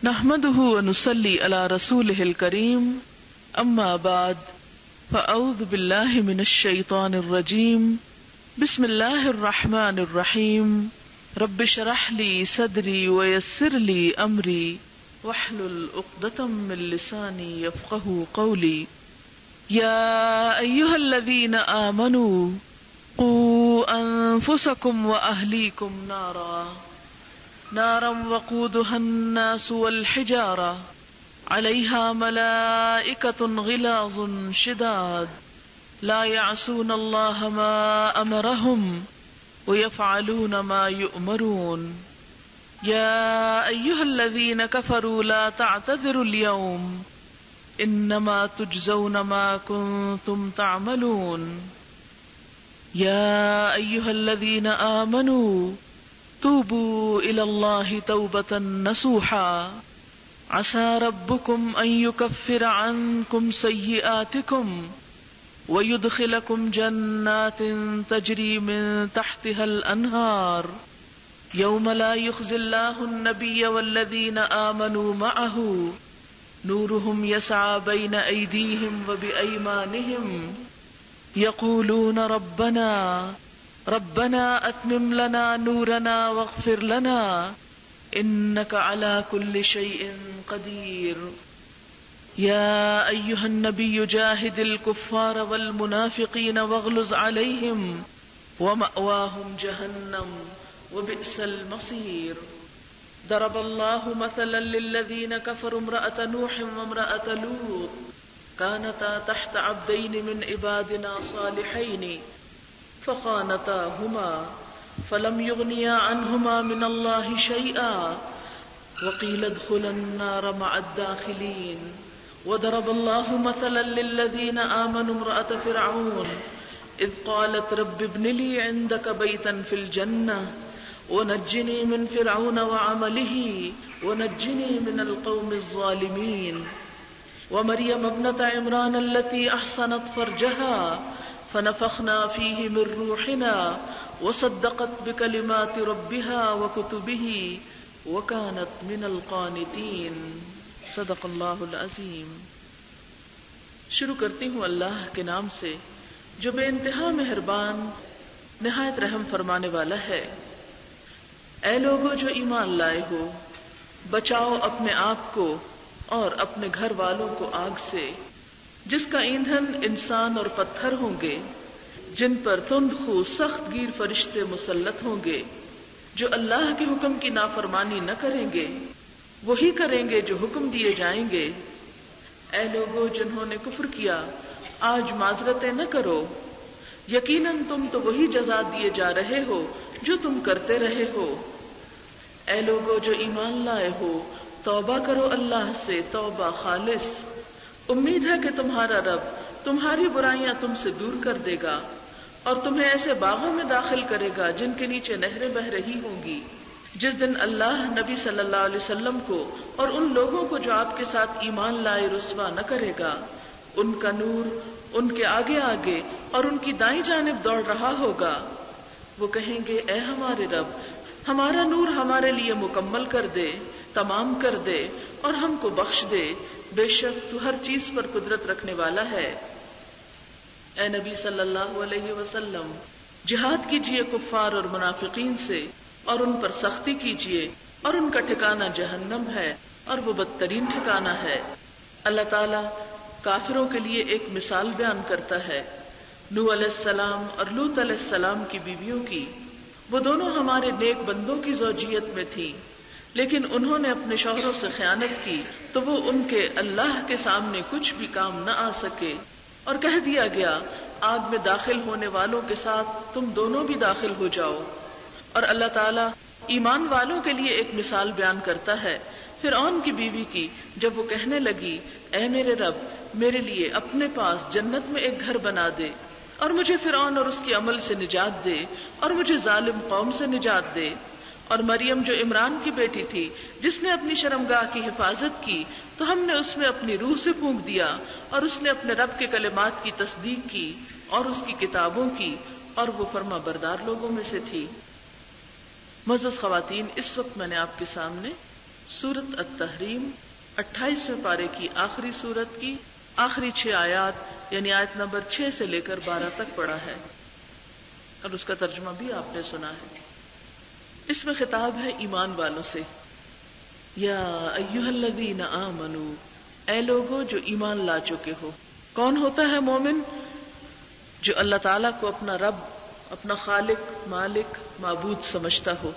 نحمده ونصلي على رسوله الكريم اما بعد فاعوذ بالله من الشيطان الرجيم بسم الله الرحمن الرحيم رب اشرح لي صدري ويسر لي امري واحلل عقدة من لساني يفقهوا قولي يا ايها الذين آمنوا قوا انفسكم واهليكم نارا وقودها الناس والحجارة عليها ملائكة غلاظ شداد لا يعصون الله ما أمرهم ويفعلون ما يؤمرون يا أيها الذين كفروا لا تعتذروا اليوم إنما تجزون ما كنتم تعملون يا أيها الذين آمنوا توبوا إلى الله توبة نصوحا عسى ربكم أن يكفر عنكم سيئاتكم ويدخلكم جنات تجري من تحتها الأنهار يوم لا يخزي الله النبي والذين آمنوا معه نورهم يسعى بين أيديهم وبأيمانهم يقولون ربنا أتمم لنا نورنا واغفر لنا إنك على كل شيء قدير يا أيها النبي جاهد الكفار والمنافقين واغلظ عليهم ومأواهم جهنم وبئس المصير ضرب الله مثلا للذين كفروا امرأة نوح وامرأة لوط كانتا تحت عبدين من عبادنا صالحين فخانتاهما فلم يغنيا عنهما من الله شيئا وقيل ادخلا النار مع الداخلين وضرب الله مثلا للذين آمنوا امرأة فرعون إذ قالت رب ابن لي عندك بيتا في الجنة ونجني من فرعون وعمله ونجني من القوم الظالمين ومريم ابنة عمران التي أحصنت فرجها فنفخنا فيه من روحنا وصدقت بكلمات ربها وكتبه وكانت من القانتين صدق اللہ العظیم۔ شروع کرتی ہوں اللہ کے نام سے جو بے انتہا مہربان نہایت رحم فرمانے والا ہے۔ اے لوگو جو ایمان لائے ہو، بچاؤ اپنے آپ کو اور اپنے گھر والوں کو آگ سے جس کا ایندھن انسان اور پتھر ہوں گے، جن پر تند خو سخت گیر فرشتے مسلط ہوں گے جو اللہ کے حکم کی نافرمانی نہ کریں گے، وہی کریں گے جو حکم دیے جائیں گے۔ اے لوگو جنہوں نے کفر کیا، آج معذرتیں نہ کرو، یقیناً تم تو وہی جزا دیے جا رہے ہو جو تم کرتے رہے ہو۔ اے لوگو جو ایمان لائے ہو، توبہ کرو اللہ سے توبہ خالص، امید ہے کہ تمہارا رب تمہاری برائیاں تم سے دور کر دے گا اور تمہیں ایسے باغوں میں داخل کرے گا جن کے نیچے نہریں بہ رہی ہوں گی۔ جس دن اللہ نبی صلی اللہ علیہ وسلم کو اور ان لوگوں کو جو آپ کے ساتھ ایمان لائے رسوا نہ کرے گا، ان کا نور ان کے آگے آگے اور ان کی دائیں جانب دوڑ رہا ہوگا۔ وہ کہیں گے اے ہمارے رب، ہمارا نور ہمارے لیے مکمل کر دے، تمام کر دے اور ہم کو بخش دے، بے شک تو ہر چیز پر قدرت رکھنے والا ہے۔ اے نبی صلی اللہ علیہ وسلم، جہاد کیجئے کفار اور منافقین سے اور ان پر سختی کیجئے اور ان کا ٹھکانہ جہنم ہے اور وہ بدترین ٹھکانہ ہے۔ اللہ تعالیٰ کافروں کے لیے ایک مثال بیان کرتا ہے نوح علیہ السلام اور لوط علیہ السلام کی بیویوں کی۔ وہ دونوں ہمارے نیک بندوں کی زوجیت میں تھی، لیکن انہوں نے اپنے شوہروں سے خیانت کی تو وہ ان کے اللہ کے سامنے کچھ بھی کام نہ آ سکے، اور کہہ دیا گیا آگ میں داخل ہونے والوں کے ساتھ تم دونوں بھی داخل ہو جاؤ۔ اور اللہ تعالیٰ ایمان والوں کے لیے ایک مثال بیان کرتا ہے فرعون کی بیوی کی، جب وہ کہنے لگی اے میرے رب، میرے لیے اپنے پاس جنت میں ایک گھر بنا دے اور مجھے فرعون اور اس کے عمل سے نجات دے اور مجھے ظالم قوم سے نجات دے۔ اور مریم جو عمران کی بیٹی تھی، جس نے اپنی شرمگاہ کی حفاظت کی تو ہم نے اس میں اپنی روح سے پھونک دیا، اور اس نے اپنے رب کے کلمات کی تصدیق کی اور اس کی کتابوں کی، اور وہ فرما بردار لوگوں میں سے تھی۔ معزز خواتین، اس وقت میں نے آپ کے سامنے سورۃ التحریم 28ویں پارے کی آخری سورت کی آخری 6 آیات یعنی آیت نمبر 6 سے لے کر 12 تک پڑھا ہے اور اس کا ترجمہ بھی آپ نے سنا ہے۔ اس میں خطاب ہے ایمان والوں سے، یا ایھا الذین آمنوا، اے لوگو جو ایمان لا چکے ہو۔ کون ہوتا ہے مومن؟ جو اللہ تعالیٰ کو اپنا رب، اپنا خالق، مالک، معبود سمجھتا ہو،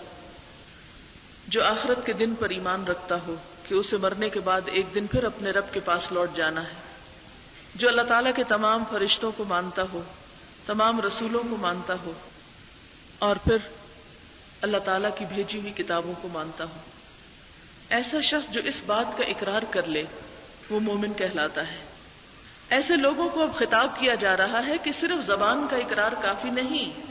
جو آخرت کے دن پر ایمان رکھتا ہو کہ اسے مرنے کے بعد ایک دن پھر اپنے رب کے پاس لوٹ جانا ہے، جو اللہ تعالیٰ کے تمام فرشتوں کو مانتا ہو، تمام رسولوں کو مانتا ہو، اور پھر اللہ تعالیٰ کی بھیجی ہوئی کتابوں کو مانتا ہو۔ ایسا شخص جو اس بات کا اقرار کر لے وہ مومن کہلاتا ہے۔ ایسے لوگوں کو اب خطاب کیا جا رہا ہے کہ صرف زبان کا اقرار کافی نہیں،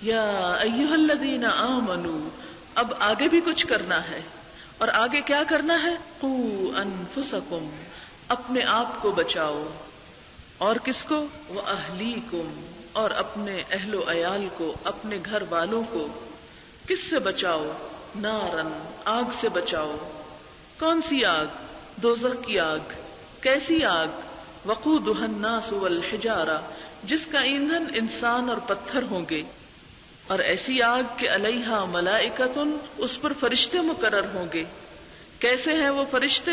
یا ایھا الذین آمنوا، اب آگے بھی کچھ کرنا ہے، اور آگے کیا کرنا ہے؟ قوا انفسکم، اپنے آپ کو بچاؤ، اور کس کو؟ واہلیکم، اور اپنے اہل و عیال کو، اپنے گھر والوں کو۔ کس سے بچاؤ؟ نارن، آگ سے بچاؤ۔ کون سی آگ؟ دوزخ کی آگ۔ کیسی آگ؟ وقودها الناس والحجارہ، جس کا ایندھن انسان اور پتھر ہوں گے، اور ایسی آگ کہ علیہا ملائکۃ، اس پر فرشتے مقرر ہوں گے۔ کیسے ہیں وہ فرشتے؟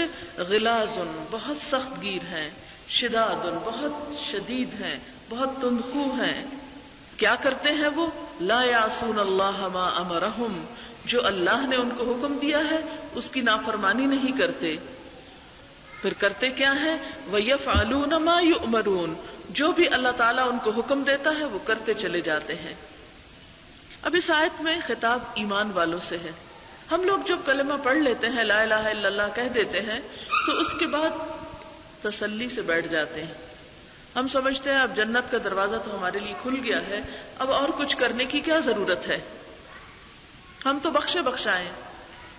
غلاظ، بہت سخت گیر ہیں، شداد، بہت شدید ہیں، بہت تندخو ہیں۔ کیا کرتے ہیں وہ؟ لا یعصون اللہ ما امرہم، جو اللہ نے ان کو حکم دیا ہے اس کی نافرمانی نہیں کرتے۔ پھر کرتے کیا ہیں؟ وَيَفْعَلُونَ مَا يُؤْمَرُونَ، جو بھی اللہ تعالیٰ ان کو حکم دیتا ہے وہ کرتے چلے جاتے ہیں۔ اب اس آیت میں خطاب ایمان والوں سے ہے۔ ہم لوگ جب کلمہ پڑھ لیتے ہیں، لا الہ الا اللہ کہہ دیتے ہیں، تو اس کے بعد تسلی سے بیٹھ جاتے ہیں۔ ہم سمجھتے ہیں اب جنت کا دروازہ تو ہمارے لیے کھل گیا ہے، اب اور کچھ کرنے کی کیا ضرورت ہے؟ ہم تو بخشے بخشائے،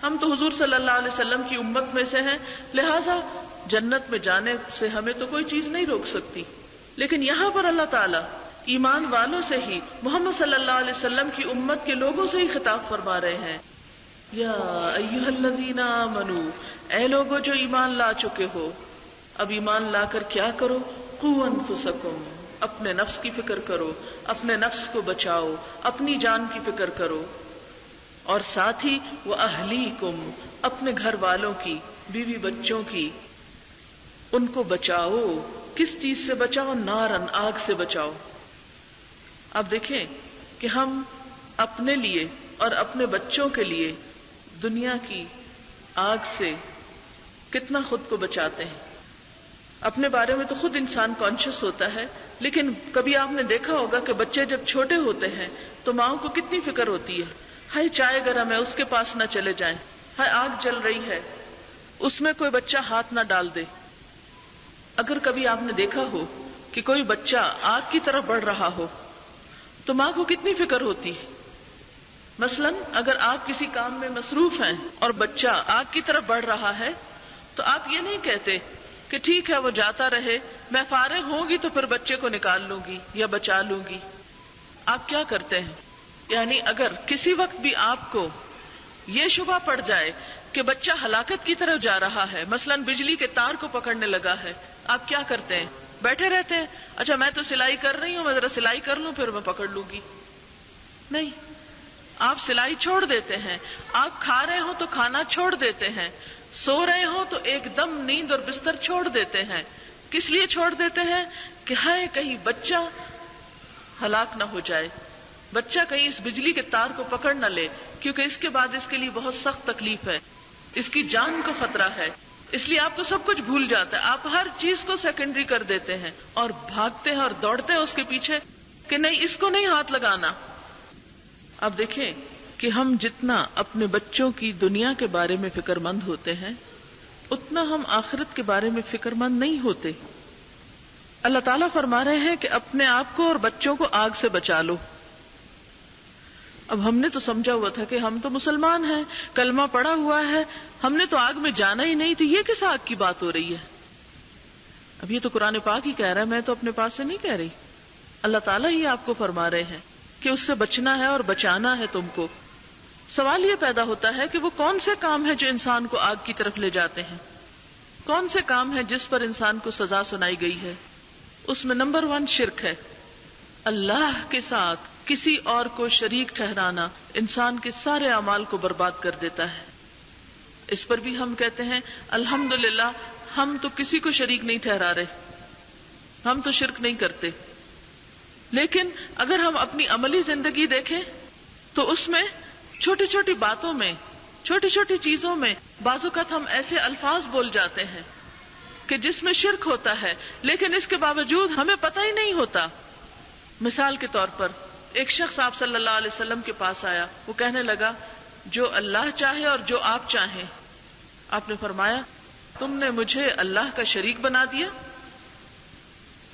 ہم تو حضور صلی اللہ علیہ وسلم کی امت میں سے ہیں، لہٰذا جنت میں جانے سے ہمیں تو کوئی چیز نہیں روک سکتی۔ لیکن یہاں پر اللہ تعالیٰ ایمان والوں سے ہی، محمد صلی اللہ علیہ وسلم کی امت کے لوگوں سے ہی خطاب فرما رہے ہیں، یا ایھا الذین آمنوا، اے لوگو جو ایمان لا چکے ہو۔ اب ایمان لا کر کیا کرو؟ قوا انفسکم، اپنے نفس کی فکر کرو، اپنے نفس کو بچاؤ، اپنی جان کی فکر کرو، اور ساتھ ہی واہلیکم، اپنے گھر والوں کی، بیوی بچوں کی، ان کو بچاؤ۔ کس چیز سے بچاؤ؟ نارن، آگ سے بچاؤ۔ اب دیکھیں کہ ہم اپنے لیے اور اپنے بچوں کے لیے دنیا کی آگ سے کتنا خود کو بچاتے ہیں۔ اپنے بارے میں تو خود انسان کانشیس ہوتا ہے، لیکن کبھی آپ نے دیکھا ہوگا کہ بچے جب چھوٹے ہوتے ہیں تو ماؤں کو کتنی فکر ہوتی ہے، ہائے چائے گرم ہے اس کے پاس نہ چلے جائیں، ہائے آگ جل رہی ہے اس میں کوئی بچہ ہاتھ نہ ڈال دے۔ اگر کبھی آپ نے دیکھا ہو کہ کوئی بچہ آگ کی طرف بڑھ رہا ہو تو ماں کو کتنی فکر ہوتی ہے۔ مثلا اگر آپ کسی کام میں مصروف ہیں اور بچہ آگ کی طرف بڑھ رہا ہے تو آپ یہ نہیں کہتے کہ ٹھیک ہے وہ جاتا رہے، میں فارغ ہوں گی تو پھر بچے کو نکال لوں گی یا بچا لوں گی۔ آپ کیا کرتے ہیں؟ یعنی اگر کسی وقت بھی آپ کو یہ شبہ پڑ جائے کہ بچہ ہلاکت کی طرف جا رہا ہے، مثلا بجلی کے تار کو پکڑنے لگا ہے، آپ کیا کرتے ہیں؟ بیٹھے رہتے ہیں، اچھا میں تو سلائی کر رہی ہوں، میں ذرا سلائی کر لوں پھر میں پکڑ لوں گی؟ نہیں، آپ سلائی چھوڑ دیتے ہیں۔ آپ کھا رہے ہوں تو کھانا چھوڑ دیتے ہیں، سو رہے ہوں تو ایک دم نیند اور بستر چھوڑ دیتے ہیں۔ کس لیے چھوڑ دیتے ہیں؟ کہ ہائے کہیں بچہ ہلاک نہ ہو جائے، بچہ کہیں اس بجلی کے تار کو پکڑ نہ لے، کیونکہ اس کے بعد اس کے لیے بہت سخت تکلیف ہے، اس کی جان کو خطرہ ہے۔ اس لیے آپ کو سب کچھ بھول جاتا ہے، آپ ہر چیز کو سیکنڈری کر دیتے ہیں اور بھاگتے ہیں اور دوڑتے ہیں اس کے پیچھے کہ نہیں اس کو نہیں ہاتھ لگانا۔ اب دیکھیں کہ ہم جتنا اپنے بچوں کی دنیا کے بارے میں فکر مند ہوتے ہیں اتنا ہم آخرت کے بارے میں فکر مند نہیں ہوتے۔ اللہ تعالیٰ فرما رہے ہیں کہ اپنے آپ کو اور بچوں کو آگ سے بچا لو۔ اب ہم نے تو سمجھا ہوا تھا کہ ہم تو مسلمان ہیں، کلمہ پڑا ہوا ہے، ہم نے تو آگ میں جانا ہی نہیں، تو یہ کس آگ کی بات ہو رہی ہے؟ اب یہ تو قرآن پاک ہی کہہ رہا ہے، میں تو اپنے پاس سے نہیں کہہ رہی، اللہ تعالیٰ ہی آپ کو فرما رہے ہیں کہ اس سے بچنا ہے اور بچانا ہے تم کو۔ سوال یہ پیدا ہوتا ہے کہ وہ کون سے کام ہیں جو انسان کو آگ کی طرف لے جاتے ہیں؟ کون سے کام ہیں جس پر انسان کو سزا سنائی گئی ہے؟ اس میں نمبر 1 شرک ہے. اللہ کے ساتھ کسی اور کو شریک ٹھہرانا انسان کے سارے اعمال کو برباد کر دیتا ہے. اس پر بھی ہم کہتے ہیں الحمدللہ ہم تو کسی کو شریک نہیں ٹھہرا رہے، ہم تو شرک نہیں کرتے. لیکن اگر ہم اپنی عملی زندگی دیکھیں تو اس میں چھوٹی چھوٹی باتوں میں، چھوٹی چھوٹی چیزوں میں بعض اوقات ہم ایسے الفاظ بول جاتے ہیں کہ جس میں شرک ہوتا ہے، لیکن اس کے باوجود ہمیں پتہ ہی نہیں ہوتا. مثال کے طور پر ایک شخص آپ صلی اللہ علیہ وسلم کے پاس آیا، وہ کہنے لگا جو اللہ چاہے اور جو آپ چاہیں. آپ نے فرمایا تم نے مجھے اللہ کا شریک بنا دیا.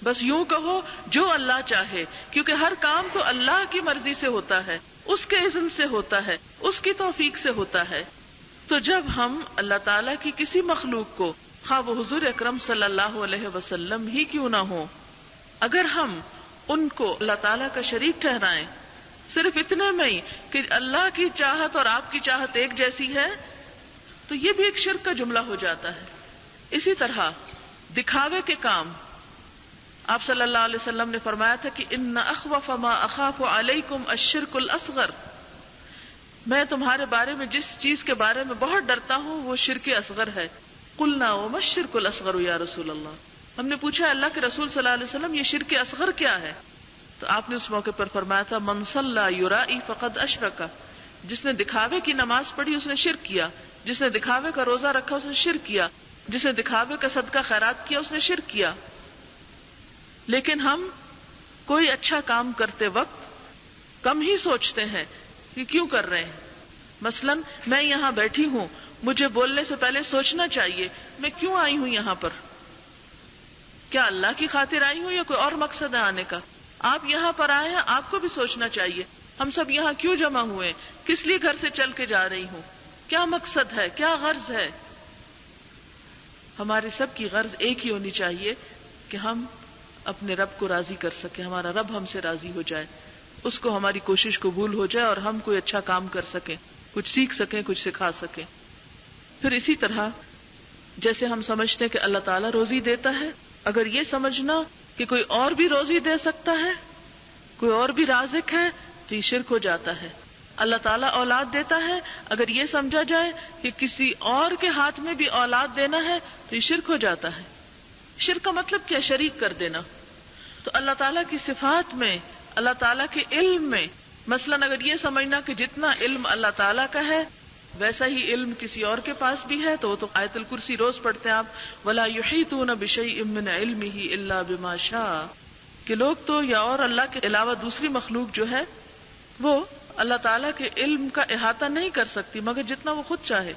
بس یوں کہو جو اللہ چاہے، کیونکہ ہر کام تو اللہ کی مرضی سے ہوتا ہے، اس کے اذن سے ہوتا ہے، اس کی توفیق سے ہوتا ہے. تو جب ہم اللہ تعالیٰ کی کسی مخلوق کو، خواہ وہ حضور اکرم صلی اللہ علیہ وسلم ہی کیوں نہ ہو، اگر ہم ان کو اللہ تعالیٰ کا شریک ٹھہرائیں صرف اتنے میں ہی کہ اللہ کی چاہت اور آپ کی چاہت ایک جیسی ہے، تو یہ بھی ایک شرک کا جملہ ہو جاتا ہے. اسی طرح دکھاوے کے کام، آپ صلی اللہ علیہ وسلم نے فرمایا تھا کہ ان اخوف ما اخاف علیکم الشرک الاصغر، میں تمہارے بارے میں جس چیز کے بارے میں بہت ڈرتا ہوں وہ شرک اصغر ہے. قلنا وما الشرک الاصغر یا رسول اللہ، ہم نے پوچھا اللہ کے رسول صلی اللہ علیہ وسلم یہ شرک اصغر کیا ہے؟ تو آپ نے اس موقع پر فرمایا تھا من صلی یرائی فقد اشرک، جس نے دکھاوے کی نماز پڑھی اس نے شرک کیا، جس نے دکھاوے کا روزہ رکھا اس نے شرک کیا، جس نے دکھاوے کا صدقہ خیرات کیا اس نے شرک کیا. لیکن ہم کوئی اچھا کام کرتے وقت کم ہی سوچتے ہیں کہ کیوں کر رہے ہیں. مثلا میں یہاں بیٹھی ہوں، مجھے بولنے سے پہلے سوچنا چاہیے میں کیوں آئی ہوں یہاں پر، کیا اللہ کی خاطر آئی ہوں یا کوئی اور مقصد ہے آنے کا. آپ یہاں پر آئے ہیں، آپ کو بھی سوچنا چاہیے ہم سب یہاں کیوں جمع ہوئے، کس لیے گھر سے چل کے جا رہی ہوں، کیا مقصد ہے، کیا غرض ہے. ہماری سب کی غرض ایک ہی ہونی چاہیے کہ ہم اپنے رب کو راضی کر سکیں، ہمارا رب ہم سے راضی ہو جائے، اس کو ہماری کوشش قبول ہو جائے اور ہم کوئی اچھا کام کر سکیں، کچھ سیکھ سکیں، کچھ سکھا سکیں. پھر اسی طرح جیسے ہم سمجھتے ہیں کہ اللہ تعالیٰ روزی دیتا ہے، اگر یہ سمجھنا کہ کوئی اور بھی روزی دے سکتا ہے، کوئی اور بھی رازق ہے، تو یہ شرک ہو جاتا ہے. اللہ تعالیٰ اولاد دیتا ہے، اگر یہ سمجھا جائے کہ کسی اور کے ہاتھ میں بھی اولاد دینا ہے تو یہ شرک ہو جاتا ہے. شرک کا مطلب کیا؟ شریک کر دینا. تو اللہ تعالیٰ کی صفات میں، اللہ تعالیٰ کے علم میں، مثلاً اگر یہ سمجھنا کہ جتنا علم اللہ تعالیٰ کا ہے ویسا ہی علم کسی اور کے پاس بھی ہے، تو وہ تو آیت الکرسی روز پڑھتے ہیں آپ، وَلَا يُحِيطُونَ بِشَيْءٍ مِّنْ عِلْمِهِ إِلَّا بِمَا شَاءَ، کہ لوگ تو یا اور اللہ کے علاوہ دوسری مخلوق جو ہے وہ اللہ تعالیٰ کے علم کا احاطہ نہیں کر سکتی مگر جتنا وہ خود چاہے.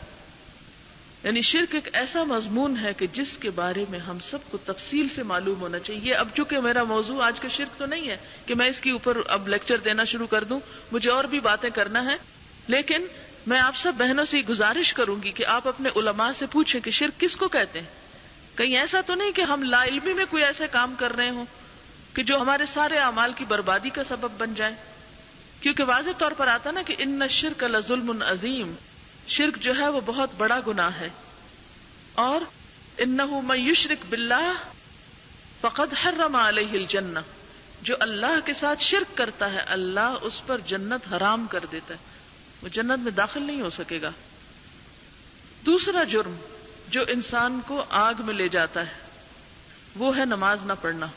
یعنی شرک ایک ایسا مضمون ہے کہ جس کے بارے میں ہم سب کو تفصیل سے معلوم ہونا چاہیے. اب چونکہ میرا موضوع آج کا شرک تو نہیں ہے کہ میں اس کے اوپر اب لیکچر دینا شروع کر دوں، مجھے اور بھی باتیں کرنا ہے، لیکن میں آپ سب بہنوں سے گزارش کروں گی کہ آپ اپنے علماء سے پوچھیں کہ شرک کس کو کہتے ہیں. کہیں ایسا تو نہیں کہ ہم لا علمی میں کوئی ایسے کام کر رہے ہوں کہ جو ہمارے سارے اعمال کی بربادی کا سبب بن جائیں. کیونکہ واضح طور پر آتا نا کہ ان الشرک لظلم عظیم، شرک جو ہے وہ بہت بڑا گناہ ہے. اور انہ من یشرک باللہ فقد حرم علیہ الجنہ، جو اللہ کے ساتھ شرک کرتا ہے اللہ اس پر جنت حرام کر دیتا ہے، وہ جنت میں داخل نہیں ہو سکے گا. دوسرا جرم جو انسان کو آگ میں لے جاتا ہے وہ ہے نماز نہ پڑھنا.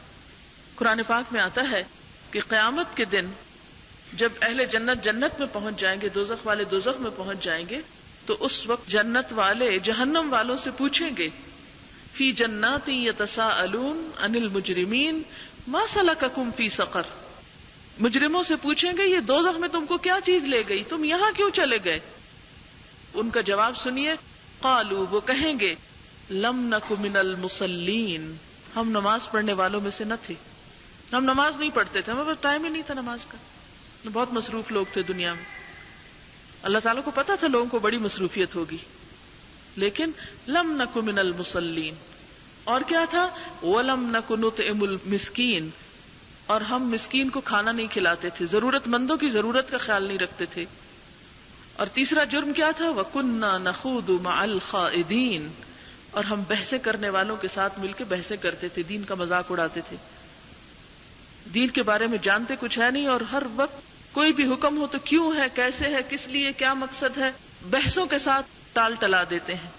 قرآن پاک میں آتا ہے کہ قیامت کے دن جب اہل جنت جنت میں پہنچ جائیں گے، دوزخ والے دوزخ میں پہنچ جائیں گے، تو اس وقت جنت والے جہنم والوں سے پوچھیں گے فی جنات یتساءلون عن المجرمین ما سلککم فی سقر، مجرموں سے پوچھیں گے یہ دوزخ میں تم کو کیا چیز لے گئی، تم یہاں کیوں چلے گئے. ان کا جواب سنیے، قالوا، وہ کہیں گے لم نک من المصلین، ہم نماز پڑھنے والوں میں سے نہ تھے، ہم نماز نہیں پڑھتے تھے، ہمیں ٹائم ہی نہیں تھا نماز کا، بہت مصروف لوگ تھے دنیا میں. اللہ تعالیٰ کو پتا تھا لوگوں کو بڑی مصروفیت ہوگی، لیکن لم نک من المصلین. اور کیا تھا؟ ولم نک نطعم المسکین، اور ہم مسکین کو کھانا نہیں کھلاتے تھے، ضرورت مندوں کی ضرورت کا خیال نہیں رکھتے تھے. اور تیسرا جرم کیا تھا؟ وَكُنَّا نَخُوضُ مَعَ الْخَائِضِينَ، اور ہم بحثیں کرنے والوں کے ساتھ مل کے بحثیں کرتے تھے، دین کا مذاق اڑاتے تھے. دین کے بارے میں جانتے کچھ ہے نہیں، اور ہر وقت کوئی بھی حکم ہو تو کیوں ہے، کیسے ہے، کس لیے، کیا مقصد ہے، بحثوں کے ساتھ ٹال ٹلا دیتے ہیں.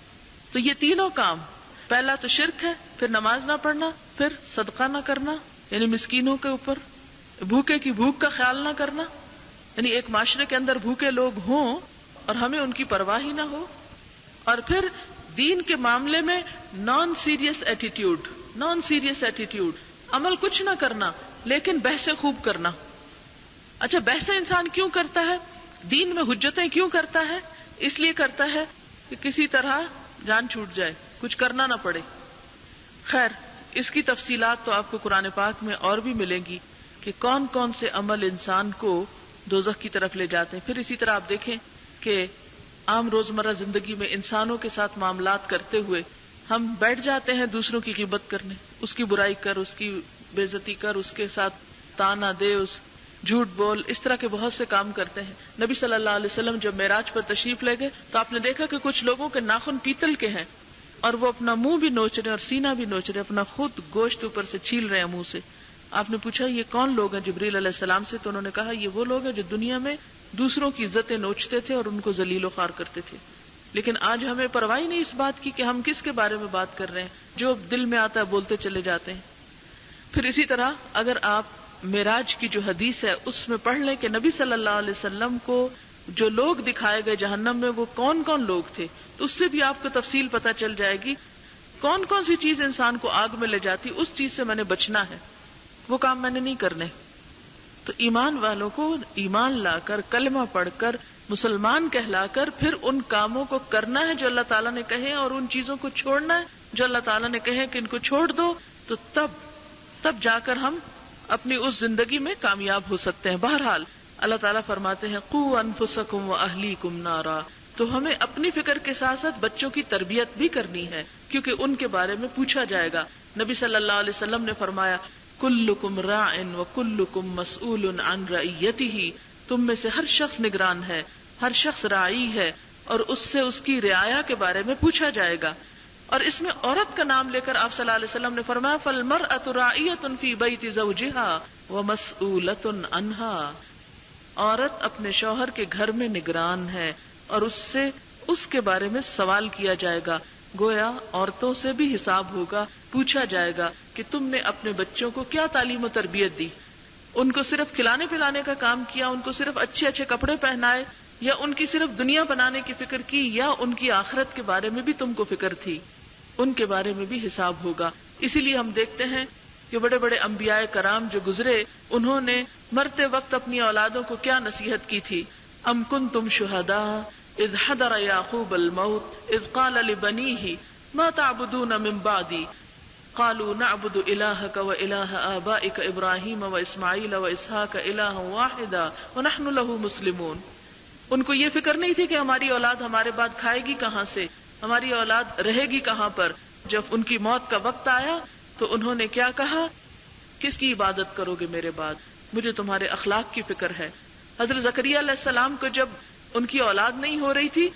تو یہ تینوں کام، پہلا تو شرک ہے، پھر نماز نہ پڑھنا، پھر صدقہ نہ کرنا یعنی مسکینوں کے اوپر، بھوکے کی بھوک کا خیال نہ کرنا، یعنی ایک معاشرے کے اندر بھوکے لوگ ہوں اور ہمیں ان کی پرواہ ہی نہ ہو، اور پھر دین کے معاملے میں نان سیریس ایٹیٹیوڈ، عمل کچھ نہ کرنا لیکن بحثیں خوب کرنا. اچھا، بحثیں انسان کیوں کرتا ہے؟ دین میں حجتیں کیوں کرتا ہے؟ اس لیے کرتا ہے کہ کسی طرح جان چھوٹ جائے، کچھ کرنا نہ پڑے. خیر، اس کی تفصیلات تو آپ کو قرآن پاک میں اور بھی ملیں گی کہ کون کون سے عمل انسان کو دوزخ کی طرف لے جاتے ہیں. پھر اسی طرح آپ دیکھیں کہ عام روزمرہ زندگی میں انسانوں کے ساتھ معاملات کرتے ہوئے ہم بیٹھ جاتے ہیں دوسروں کی غیبت کرنے، اس کی برائی کر، اس کی بے عزتی کر، اس کے ساتھ تانا دے، اس جھوٹ بول، اس طرح کے بہت سے کام کرتے ہیں. نبی صلی اللہ علیہ وسلم جب معراج پر تشریف لے گئے تو آپ نے دیکھا کہ کچھ لوگوں کے ناخن پیتل کے ہیں اور وہ اپنا منہ بھی نوچ رہے اور سینہ بھی نوچ رہے، اپنا خود گوشت اوپر سے چھیل رہے ہیں منہ سے. آپ نے پوچھا یہ کون لوگ ہیں جبریل علیہ السلام سے؟ تو انہوں نے کہا یہ وہ لوگ ہیں جو دنیا میں دوسروں کی عزتیں نوچتے تھے اور ان کو ذلیل و خوار کرتے تھے. لیکن آج ہمیں پرواہ نہیں اس بات کی کہ ہم کس کے بارے میں بات کر رہے ہیں، جو دل میں آتا ہے بولتے چلے جاتے ہیں. پھر اسی طرح اگر آپ معراج کی جو حدیث ہے اس میں پڑھ لیں کہ نبی صلی اللہ علیہ وسلم کو جو لوگ دکھائے گئے جہنم میں وہ کون کون لوگ تھے، تو اس سے بھی آپ کو تفصیل پتہ چل جائے گی کون کون سی چیز انسان کو آگ میں لے جاتی. اس چیز سے میں نے بچنا ہے، وہ کام میں نے نہیں کرنے. تو ایمان والوں کو ایمان لا کر، کلمہ پڑھ کر، مسلمان کہلا کر پھر ان کاموں کو کرنا ہے جو اللہ تعالیٰ نے کہے اور ان چیزوں کو چھوڑنا ہے جو اللہ تعالیٰ نے کہے کہ ان کو چھوڑ دو. تو تب جا کر ہم اپنی اس زندگی میں کامیاب ہو سکتے ہیں. بہرحال اللہ تعالیٰ فرماتے ہیں قوا انفسکم واہلیکم نارا، تو ہمیں اپنی فکر کے ساتھ ساتھ بچوں کی تربیت بھی کرنی ہے کیونکہ ان کے بارے میں پوچھا جائے گا. نبی صلی اللہ علیہ وسلم نے فرمایا کلکم راع وکلکم مسئول عن رعیتہ، تم میں سے ہر شخص نگران ہے، ہر شخص راعی ہے اور اس سے اس کی رعایا کے بارے میں پوچھا جائے گا. اور اس میں عورت کا نام لے کر آپ صلی اللہ علیہ وسلم نے فرمایا فالمرأة راعیۃ فی بیت زوجها ومسئولۃ عنہا، عورت اپنے شوہر کے گھر میں نگران ہے اور اس سے اس کے بارے میں سوال کیا جائے گا. گویا عورتوں سے بھی حساب ہوگا، پوچھا جائے گا کہ تم نے اپنے بچوں کو کیا تعلیم و تربیت دی، ان کو صرف کھلانے پلانے کا کام کیا، ان کو صرف اچھے اچھے کپڑے پہنائے، یا ان کی صرف دنیا بنانے کی فکر کی، یا ان کی آخرت کے بارے میں بھی تم کو فکر تھی. ان کے بارے میں بھی حساب ہوگا. اسی لیے ہم دیکھتے ہیں کہ بڑے بڑے انبیاء کرام جو گزرے انہوں نے مرتے وقت اپنی اولادوں کو کیا نصیحت کی تھی. ام کنتم شہداء اذ حضر یعقوب الموت اذ قال لبنیہ ما تعبدون من بعدی قالوا نعبد الہک والہ آبائک ابراہیم واسماعیل واسحاق الہا واحدا ونحن له مسلمون. ان کو یہ فکر نہیں تھی کہ ہماری اولاد ہمارے بعد کھائے گی کہاں سے، ہماری اولاد رہے گی کہاں پر. جب ان کی موت کا وقت آیا تو انہوں نے کیا کہا، کس کی عبادت کرو گے میرے بعد، مجھے تمہارے اخلاق کی فکر ہے. حضرت زکریا علیہ السلام کو جب ان کی اولاد نہیں ہو رہی تھی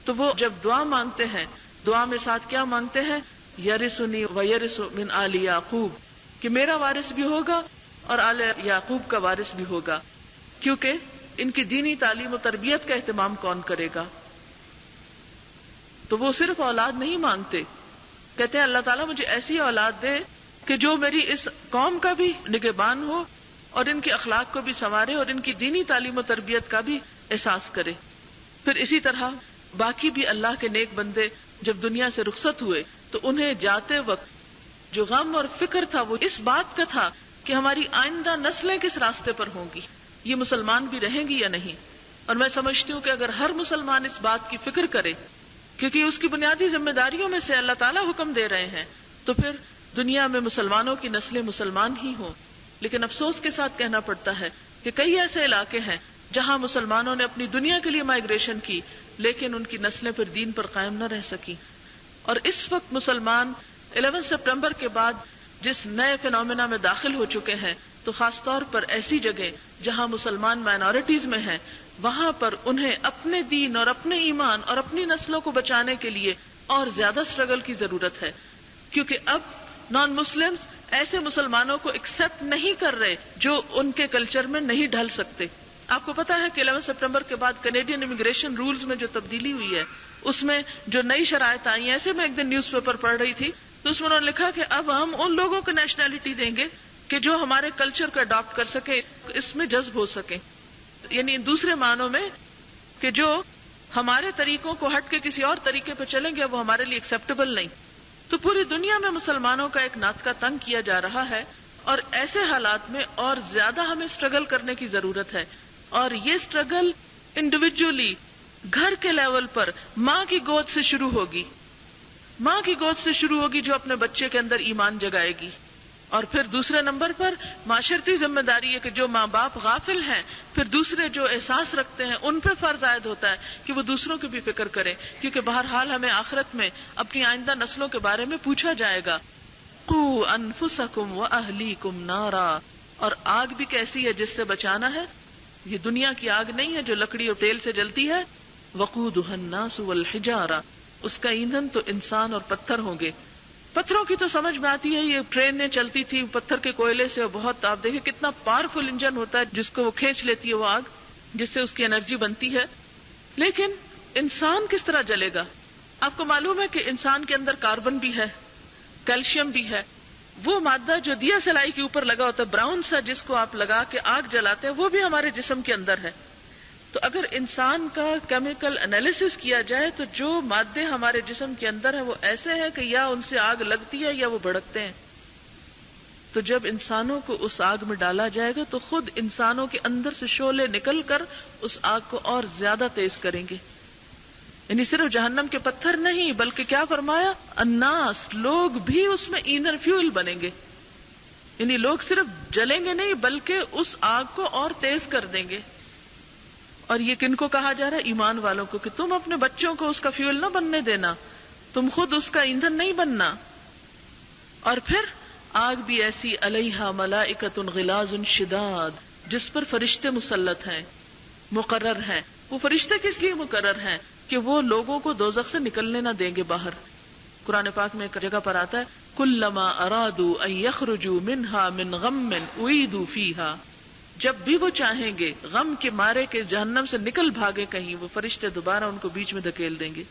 تو وہ جب دعا مانگتے ہیں، دعا میں ساتھ کیا مانگتے ہیں، یرثنی ویرث من آل یعقوب، کہ میرا وارث بھی ہوگا اور آل یعقوب کا وارث بھی ہوگا. کیونکہ ان کی دینی تعلیم و تربیت کا اہتمام کون کرے گا؟ تو وہ صرف اولاد نہیں مانگتے، کہتے ہیں اللہ تعالیٰ مجھے ایسی اولاد دے کہ جو میری اس قوم کا بھی نگہبان ہو اور ان کے اخلاق کو بھی سنوارے اور ان کی دینی تعلیم و تربیت کا بھی احساس کرے. پھر اسی طرح باقی بھی اللہ کے نیک بندے جب دنیا سے رخصت ہوئے تو انہیں جاتے وقت جو غم اور فکر تھا وہ اس بات کا تھا کہ ہماری آئندہ نسلیں کس راستے پر ہوں گی، یہ مسلمان بھی رہیں گی یا نہیں. اور میں سمجھتی ہوں کہ اگر ہر مسلمان اس بات کی فکر کرے، کیونکہ اس کی بنیادی ذمہ داریوں میں سے اللہ تعالیٰ حکم دے رہے ہیں، تو پھر دنیا میں مسلمانوں کی نسلیں مسلمان ہی ہوں. لیکن افسوس کے ساتھ کہنا پڑتا ہے کہ کئی ایسے علاقے ہیں جہاں مسلمانوں نے اپنی دنیا کے لیے مائگریشن کی لیکن ان کی نسلیں پھر دین پر قائم نہ رہ سکی. اور اس وقت مسلمان 11 سپٹمبر کے بعد جس نئے فینومینا میں داخل ہو چکے ہیں تو خاص طور پر ایسی جگہ جہاں مسلمان مائنورٹیز میں ہیں، وہاں پر انہیں اپنے دین اور اپنے ایمان اور اپنی نسلوں کو بچانے کے لیے اور زیادہ اسٹرگل کی ضرورت ہے، کیونکہ اب نان مسلمز ایسے مسلمانوں کو ایکسپٹ نہیں کر رہے جو ان کے کلچر میں نہیں ڈھل سکتے. آپ کو پتا ہے کہ 11 سپٹمبر کے بعد کینیڈین امیگریشن رولز میں جو تبدیلی ہوئی ہے، اس میں جو نئی شرائط آئی ہیں، ایسے میں ایک دن نیوز پیپر پڑھ رہی تھی تو اس میں انہوں نے لکھا کہ اب ہم ان لوگوں کو نیشنلٹی دیں گے کہ جو ہمارے کلچر کو اڈاپٹ کر سکے، اس میں جذب ہو سکے. یعنی دوسرے معنوں میں کہ جو ہمارے طریقوں کو ہٹ کے کسی اور طریقے پہ چلیں گے وہ ہمارے لیے ایکسیپٹیبل نہیں. تو پوری دنیا میں مسلمانوں کا ایک ناطقہ تنگ کیا جا رہا ہے، اور ایسے حالات میں اور زیادہ ہمیں اسٹرگل کرنے کی ضرورت ہے. اور یہ اسٹرگل انڈیویجولی گھر کے لیول پر ماں کی گود سے شروع ہوگی، ماں کی گود سے شروع ہوگی جو اپنے بچے کے اندر ایمان جگائے گی. اور پھر دوسرے نمبر پر معاشرتی ذمہ داری ہے کہ جو ماں باپ غافل ہیں، پھر دوسرے جو احساس رکھتے ہیں ان پہ فرض عائد ہوتا ہے کہ وہ دوسروں کی بھی فکر کریں، کیونکہ بہرحال ہمیں آخرت میں اپنی آئندہ نسلوں کے بارے میں پوچھا جائے گا. قوا انفسکم واہلیکم نارا، اور آگ بھی کیسی ہے جس سے بچانا ہے. یہ دنیا کی آگ نہیں ہے جو لکڑی اور تیل سے جلتی ہے. وقودها الناس والحجارہ، اس کا ایندھن تو انسان اور پتھر ہوں گے. پتھروں کی تو سمجھ میں آتی ہے، یہ ٹرینیں چلتی تھی پتھر کے کوئلے سے، بہت آپ دیکھیں کتنا پاورفل انجن ہوتا ہے جس کو وہ کھینچ لیتی ہے وہ آگ، جس سے اس کی انرجی بنتی ہے. لیکن انسان کس طرح جلے گا؟ آپ کو معلوم ہے کہ انسان کے اندر کاربن بھی ہے، کیلشیم بھی ہے. وہ مادہ جو دیا سلائی کے اوپر لگا ہوتا ہے براؤن سا، جس کو آپ لگا کے آگ جلاتے ہیں، وہ بھی ہمارے جسم کے اندر ہے. تو اگر انسان کا کیمیکل انالیسس کیا جائے تو جو مادے ہمارے جسم کے اندر ہیں وہ ایسے ہیں کہ یا ان سے آگ لگتی ہے یا وہ بھڑکتے ہیں. تو جب انسانوں کو اس آگ میں ڈالا جائے گا تو خود انسانوں کے اندر سے شعلے نکل کر اس آگ کو اور زیادہ تیز کریں گے. یعنی صرف جہنم کے پتھر نہیں بلکہ کیا فرمایا، الناس، لوگ بھی اس میں ایندھن فیول بنیں گے. یعنی لوگ صرف جلیں گے نہیں بلکہ اس آگ کو اور تیز کر دیں گے. اور یہ کن کو کہا جا رہا ہے؟ ایمان والوں کو، کہ تم اپنے بچوں کو اس کا فیول نہ بننے دینا، تم خود اس کا ایندھن نہیں بننا. اور پھر آگ بھی ایسی علیہا ملائکۃ غلاظ شداد، جس پر فرشتے مسلط ہیں، مقرر ہیں. وہ فرشتے کس لیے مقرر ہیں؟ کہ وہ لوگوں کو دوزخ سے نکلنے نہ دیں گے باہر. قرآن پاک میں ایک جگہ پر آتا ہے کلما ارادوا ان یخرجوا منها من غم اعیدوا فیہا، جب بھی وہ چاہیں گے غم کے مارے کہ جہنم سے نکل بھاگے کہیں، وہ فرشتے دوبارہ ان کو بیچ میں دھکیل دیں گے،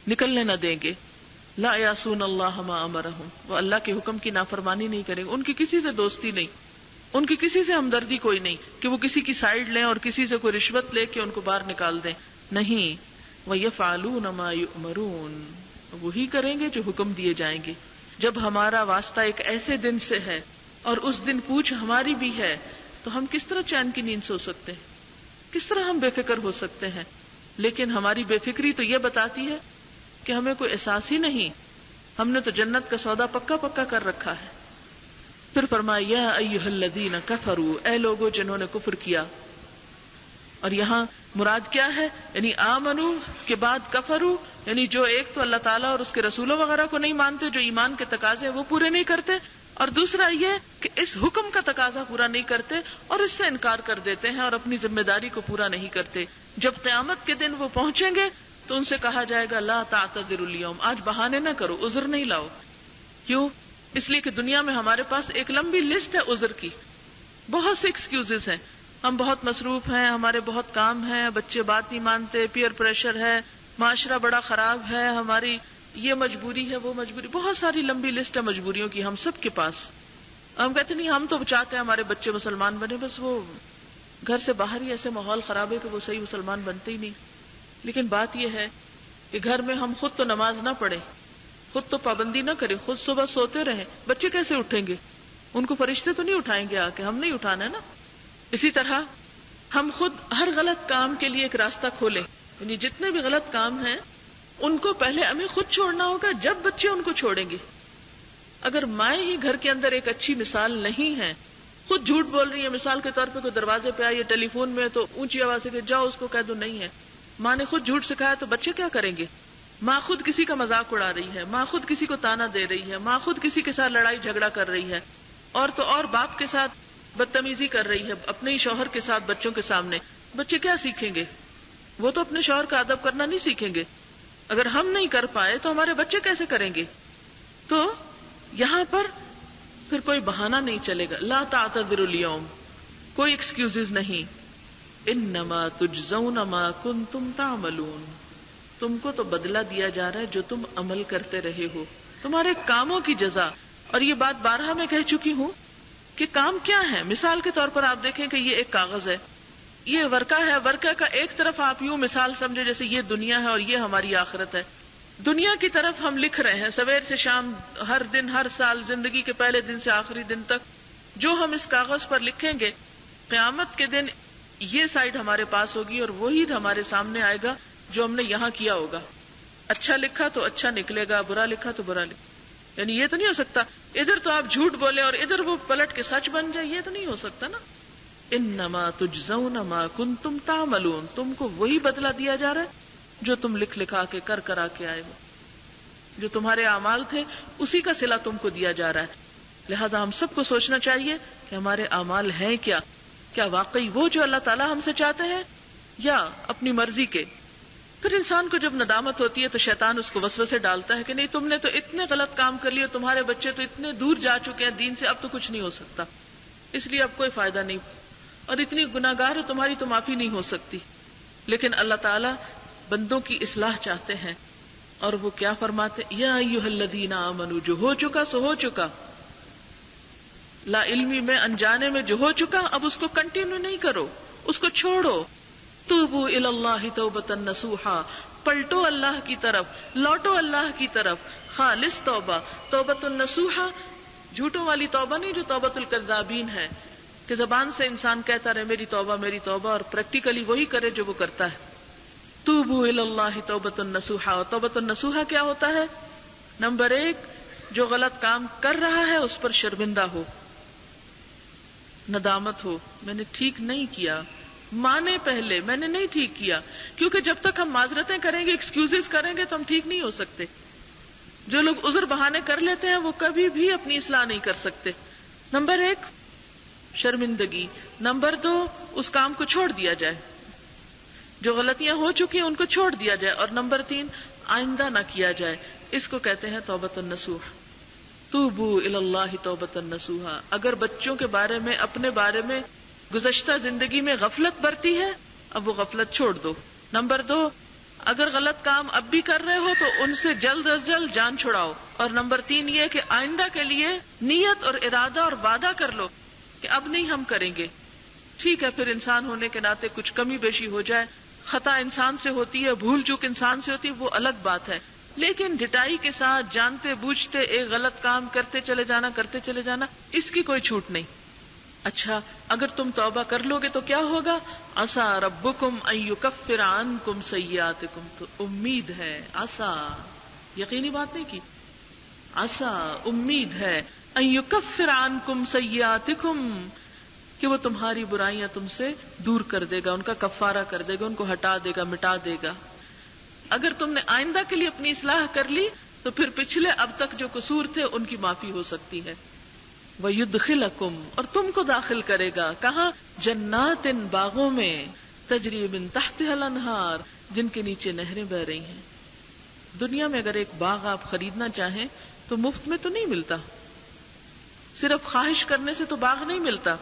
نکلنے نہ دیں گے. لا یعصون اللہ ما امرہم، وہ اللہ کے حکم کی نافرمانی نہیں کریں گے. ان کی کسی سے دوستی نہیں، ان کی کسی سے ہمدردی کوئی نہیں کہ وہ کسی کی سائیڈ لیں اور کسی سے کوئی رشوت لے کے ان کو باہر نکال دیں. نہیں، وَيَفْعَلُونَ مَا يُؤْمَرُونَ، وہی کریں گے جو حکم دیے جائیں گے. جب ہمارا واسطہ ایک ایسے دن سے ہے اور اس دن پوچھ ہماری بھی ہے تو ہم کس طرح چین کی نیند سو سکتے ہیں؟ کس طرح ہم بے فکر ہو سکتے ہیں؟ لیکن ہماری بے فکری تو یہ بتاتی ہے کہ ہمیں کوئی احساس ہی نہیں، ہم نے تو جنت کا سودا پکا پکا کر رکھا ہے. پھر فرمایا یا ایھا الذین کفروا، اے لوگوں جنہوں نے کفر کیا. اور یہاں مراد کیا ہے؟ یعنی آمنو کے بعد کفرو، یعنی جو ایک تو اللہ تعالیٰ اور اس کے رسولوں وغیرہ کو نہیں مانتے، جو ایمان کے تقاضے ہیں وہ پورے نہیں کرتے، اور دوسرا یہ کہ اس حکم کا تقاضا پورا نہیں کرتے اور اس سے انکار کر دیتے ہیں اور اپنی ذمہ داری کو پورا نہیں کرتے. جب قیامت کے دن وہ پہنچیں گے تو ان سے کہا جائے گا لا تعتذروا اليوم، آج بہانے نہ کرو، عذر نہیں لاؤ. کیوں؟ اس لیے کہ دنیا میں ہمارے پاس ایک لمبی لسٹ ہے عذر کی، بہت سے ایکسکیوزز ہیں. ہم بہت مصروف ہیں، ہمارے بہت کام ہیں، بچے بات نہیں مانتے، پیئر پریشر ہے، معاشرہ بڑا خراب ہے، ہماری یہ مجبوری ہے، وہ مجبوری، بہت ساری لمبی لسٹ ہے مجبوریوں کی ہم سب کے پاس. ہم کہتے نہیں ہم تو چاہتے ہیں ہمارے بچے مسلمان بنے، بس وہ گھر سے باہر ہی ایسے ماحول خراب ہے کہ وہ صحیح مسلمان بنتے ہی نہیں. لیکن بات یہ ہے کہ گھر میں ہم خود تو نماز نہ پڑھیں، خود تو پابندی نہ کریں، خود صبح سوتے رہیں، بچے کیسے اٹھیں گے؟ ان کو فرشتے تو نہیں اٹھائیں گے آ کے، ہم نہیں اٹھانا ہے نا. اسی طرح ہم خود ہر غلط کام کے لیے ایک راستہ کھولیں، یعنی جتنے بھی غلط کام ہیں ان کو پہلے ہمیں خود چھوڑنا ہوگا، جب بچے ان کو چھوڑیں گے. اگر مائیں ہی گھر کے اندر ایک اچھی مثال نہیں ہے، خود جھوٹ بول رہی ہے، مثال کے طور پہ کوئی دروازے پہ آئی، ٹیلی فون میں تو اونچی آواز سے کہ جاؤ اس کو کہہ دو نہیں ہے، ماں نے خود جھوٹ سکھایا تو بچے کیا کریں گے؟ ماں خود کسی کا مذاق اڑا رہی ہے، ماں خود کسی کو تانا دے رہی ہے، ماں خود کسی کے ساتھ لڑائی جھگڑا کر رہی ہے، اور تو اور باپ کے ساتھ بدتمیزی کر رہی ہے اپنے ہی شوہر کے ساتھ بچوں کے سامنے، بچے کیا سیکھیں گے؟ وہ تو اپنے شوہر کا ادب کرنا نہیں سیکھیں گے. اگر ہم نہیں کر پائے تو ہمارے بچے کیسے کریں گے؟ تو یہاں پر پھر کوئی بہانہ نہیں چلے گا. لا تعتذروا اليوم، کوئی ایکسکیوزز نہیں. انما تجزون ما کنتم تعملون، تم کو تو بدلہ دیا جا رہا ہے جو تم عمل کرتے رہے ہو، تمہارے کاموں کی جزا. اور یہ بات بارہا میں کہہ چکی ہوں کہ کام کیا ہے. مثال کے طور پر آپ دیکھیں کہ یہ ایک کاغذ ہے، یہ ورقہ ہے. ورقہ کا ایک طرف آپ یوں مثال سمجھے جیسے یہ دنیا ہے اور یہ ہماری آخرت ہے. دنیا کی طرف ہم لکھ رہے ہیں سویر سے شام، ہر دن، ہر سال، زندگی کے پہلے دن سے آخری دن تک جو ہم اس کاغذ پر لکھیں گے، قیامت کے دن یہ سائڈ ہمارے پاس ہوگی اور وہی ہمارے سامنے آئے گا جو ہم نے یہاں کیا ہوگا. اچھا لکھا تو اچھا نکلے گا، برا لکھا تو برا لکھا. یعنی یہ تو نہیں ہو سکتا ادھر تو آپ جھوٹ بولے اور ادھر وہ پلٹ کے سچ بن جائے، یہ تو نہیں ہو سکتا نا. انما تجزون ما کنتم تعملون، تم کو وہی بدلہ دیا جا رہا ہے جو تم لکھ لکھا کے کرا کے آئے ہو. جو تمہارے اعمال تھے اسی کا صلہ تم کو دیا جا رہا ہے. لہذا ہم سب کو سوچنا چاہیے کہ ہمارے اعمال ہیں کیا واقعی وہ جو اللہ تعالیٰ ہم سے چاہتے ہیں یا اپنی مرضی کے. پھر انسان کو جب ندامت ہوتی ہے تو شیطان اس کو وسوسے ڈالتا ہے کہ نہیں تم نے تو اتنے غلط کام کر لیے، تمہارے بچے تو اتنے دور جا چکے ہیں دین سے، اب تو کچھ نہیں ہو سکتا، اس لیے اب کوئی فائدہ نہیں، اور اتنی گناہگار ہو تمہاری تو معافی نہیں ہو سکتی. لیکن اللہ تعالیٰ بندوں کی اصلاح چاہتے ہیں اور وہ کیا فرماتے؟ یا ایھا الذین آمنوا، جو ہو چکا سو ہو چکا، لا علمی میں انجانے میں جو ہو چکا اب اس کو کنٹینیو نہیں کرو، اس کو چھوڑو. توبوا الی اللہ توبۃ نصوحا، پلٹو اللہ کی طرف، لوٹو اللہ کی طرف، خالص توبہ. توبۃ النصوحا، جھوٹوں والی توبہ نہیں جو توبۃ الکذابین ہے کہ زبان سے انسان کہتا رہے میری توبہ اور پریکٹیکلی وہی کرے جو وہ کرتا ہے. توبوا الی اللہ توبۃ النصوحا. توبۃ النصوحا کیا ہوتا ہے؟ نمبر 1، جو غلط کام کر رہا ہے اس پر شرمندہ ہو، ندامت ہو، میں نے ٹھیک نہیں کیا، مانے پہلے میں نے نہیں ٹھیک کیا. کیونکہ جب تک ہم معذرتیں کریں گے، ایکسکیوزز کریں گے تو ہم ٹھیک نہیں ہو سکتے. جو لوگ عذر بہانے کر لیتے ہیں وہ کبھی بھی اپنی اصلاح نہیں کر سکتے. نمبر 1 شرمندگی. نمبر 2 اس کام کو چھوڑ دیا جائے، جو غلطیاں ہو چکی ہیں ان کو چھوڑ دیا جائے. اور نمبر 3 آئندہ نہ کیا جائے. اس کو کہتے ہیں توبۃ النصوح. توبوا الی اللہ توبۃ النصوحا. اگر بچوں کے بارے میں، اپنے بارے میں گزشتہ زندگی میں غفلت برتی ہے، اب وہ غفلت چھوڑ دو. نمبر 2 اگر غلط کام اب بھی کر رہے ہو تو ان سے جلد از جلد جان چھڑاؤ. اور نمبر 3 یہ کہ آئندہ کے لیے نیت اور ارادہ اور وعدہ کر لو کہ اب نہیں ہم کریں گے. ٹھیک ہے، پھر انسان ہونے کے ناطے کچھ کمی بیشی ہو جائے، خطا انسان سے ہوتی ہے، بھول چوک انسان سے ہوتی ہے، وہ الگ بات ہے. لیکن ڈٹائی کے ساتھ جانتے بوجھتے ایک غلط کام کرتے چلے جانا، اس کی کوئی چھوٹ نہیں. اچھا اگر تم توبہ کر لو گے تو کیا ہوگا؟ عسى ربکم ان یکفر عنکم سیئاتکم. تو امید ہے، عسى یقینی بات نہیں کی، عسى امید ہے، ان یکفر عنکم سیئاتکم کہ وہ تمہاری برائیاں تم سے دور کر دے گا، ان کا کفارہ کر دے گا، ان کو ہٹا دے گا، مٹا دے گا. اگر تم نے آئندہ کے لیے اپنی اصلاح کر لی تو پھر پچھلے اب تک جو قصور تھے ان کی معافی ہو سکتی ہے. وَيُدْخِلَكُمْ اور تم کو داخل کرے گا کہاں؟ جنات باغوں میں، تجری من تحتها الانہار جن کے نیچے نہریں بہ رہی ہیں. دنیا میں اگر ایک باغ آپ خریدنا چاہیں تو مفت میں تو نہیں ملتا، صرف خواہش کرنے سے تو باغ نہیں ملتا.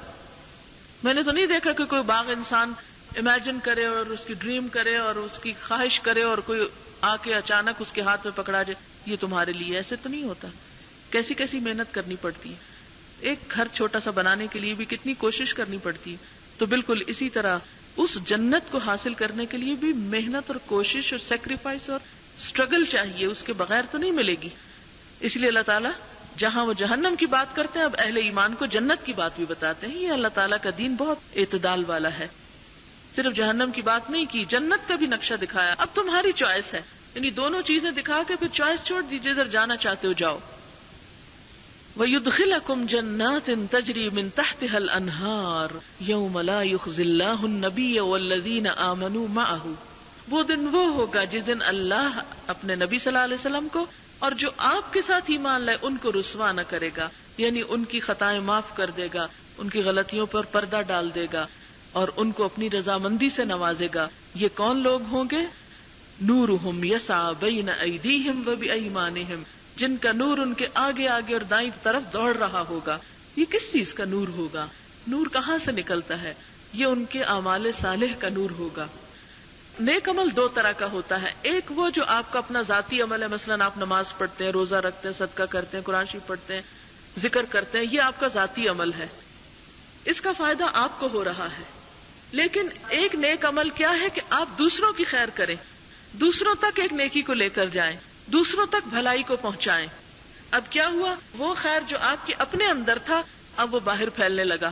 میں نے تو نہیں دیکھا کہ کوئی باغ انسان امیجن کرے اور اس کی ڈریم کرے اور اس کی خواہش کرے اور کوئی آ کے اچانک اس کے ہاتھ میں پکڑا جائے یہ تمہارے لیے. ایسے تو نہیں ہوتا. کیسی کیسی محنت کرنی پڑتی ہے، ایک گھر چھوٹا سا بنانے کے لیے بھی کتنی کوشش کرنی پڑتی ہے. تو بالکل اسی طرح اس جنت کو حاصل کرنے کے لیے بھی محنت اور کوشش اور سیکریفائس اور اسٹرگل چاہیے، اس کے بغیر تو نہیں ملے گی. اس لیے اللہ تعالیٰ جہاں وہ جہنم کی بات کرتے ہیں اب اہل ایمان کو جنت کی بات بھی بتاتے ہیں. یہ اللہ تعالیٰ کا دین بہت اعتدال والا ہے. صرف جہنم کی بات نہیں کی، جنت کا بھی نقشہ دکھایا. اب تمہاری چوائس ہے، یعنی دونوں چیزیں دکھا کے پھر چوائس چھوڑ دیجیے، ادھر جانا چاہتے ہو جاؤ. وَيُدْخِلَكُمْ جَنَّاتٍ تَجْرِي مِن تَحْتِهَا الْأَنْهَارُ يَوْمَ لَا يُخْزِي اللَّهُ النَّبِيَّ وَالَّذِينَ آمَنُوا مَعَهُ. وہ دن وہ ہوگا جس دن اللہ اپنے نبی صلی اللہ علیہ وسلم کو اور جو آپ کے ساتھ ایمان لائے ان کو رسوا نہ کرے گا، یعنی ان کی خطائیں معاف کر دے گا، ان کی غلطیوں پر پردہ ڈال دے گا اور ان کو اپنی رضامندی سے نوازے گا۔ یہ کون لوگ ہوں گے؟ نورہم یسعی بین ایدیہم وبایمانہم، جن کا نور ان کے آگے آگے اور دائیں طرف دوڑ رہا ہوگا۔ یہ کس چیز کا نور ہوگا؟ نور کہاں سے نکلتا ہے؟ یہ ان کے اعمال صالح کا نور ہوگا۔ نیک عمل دو طرح کا ہوتا ہے، ایک وہ جو آپ کا اپنا ذاتی عمل ہے، مثلا آپ نماز پڑھتے ہیں، روزہ رکھتے ہیں، صدقہ کرتے ہیں، قرآن شریف پڑھتے ہیں، ذکر کرتے ہیں، یہ آپ کا ذاتی عمل ہے، اس کا فائدہ آپ کو ہو رہا ہے۔ لیکن ایک نیک عمل کیا ہے کہ آپ دوسروں کی خیر کریں، دوسروں تک ایک نیکی کو لے کر جائیں، دوسروں تک بھلائی کو پہنچائیں۔ اب کیا ہوا؟ وہ خیر جو آپ کے اپنے اندر تھا اب وہ باہر پھیلنے لگا،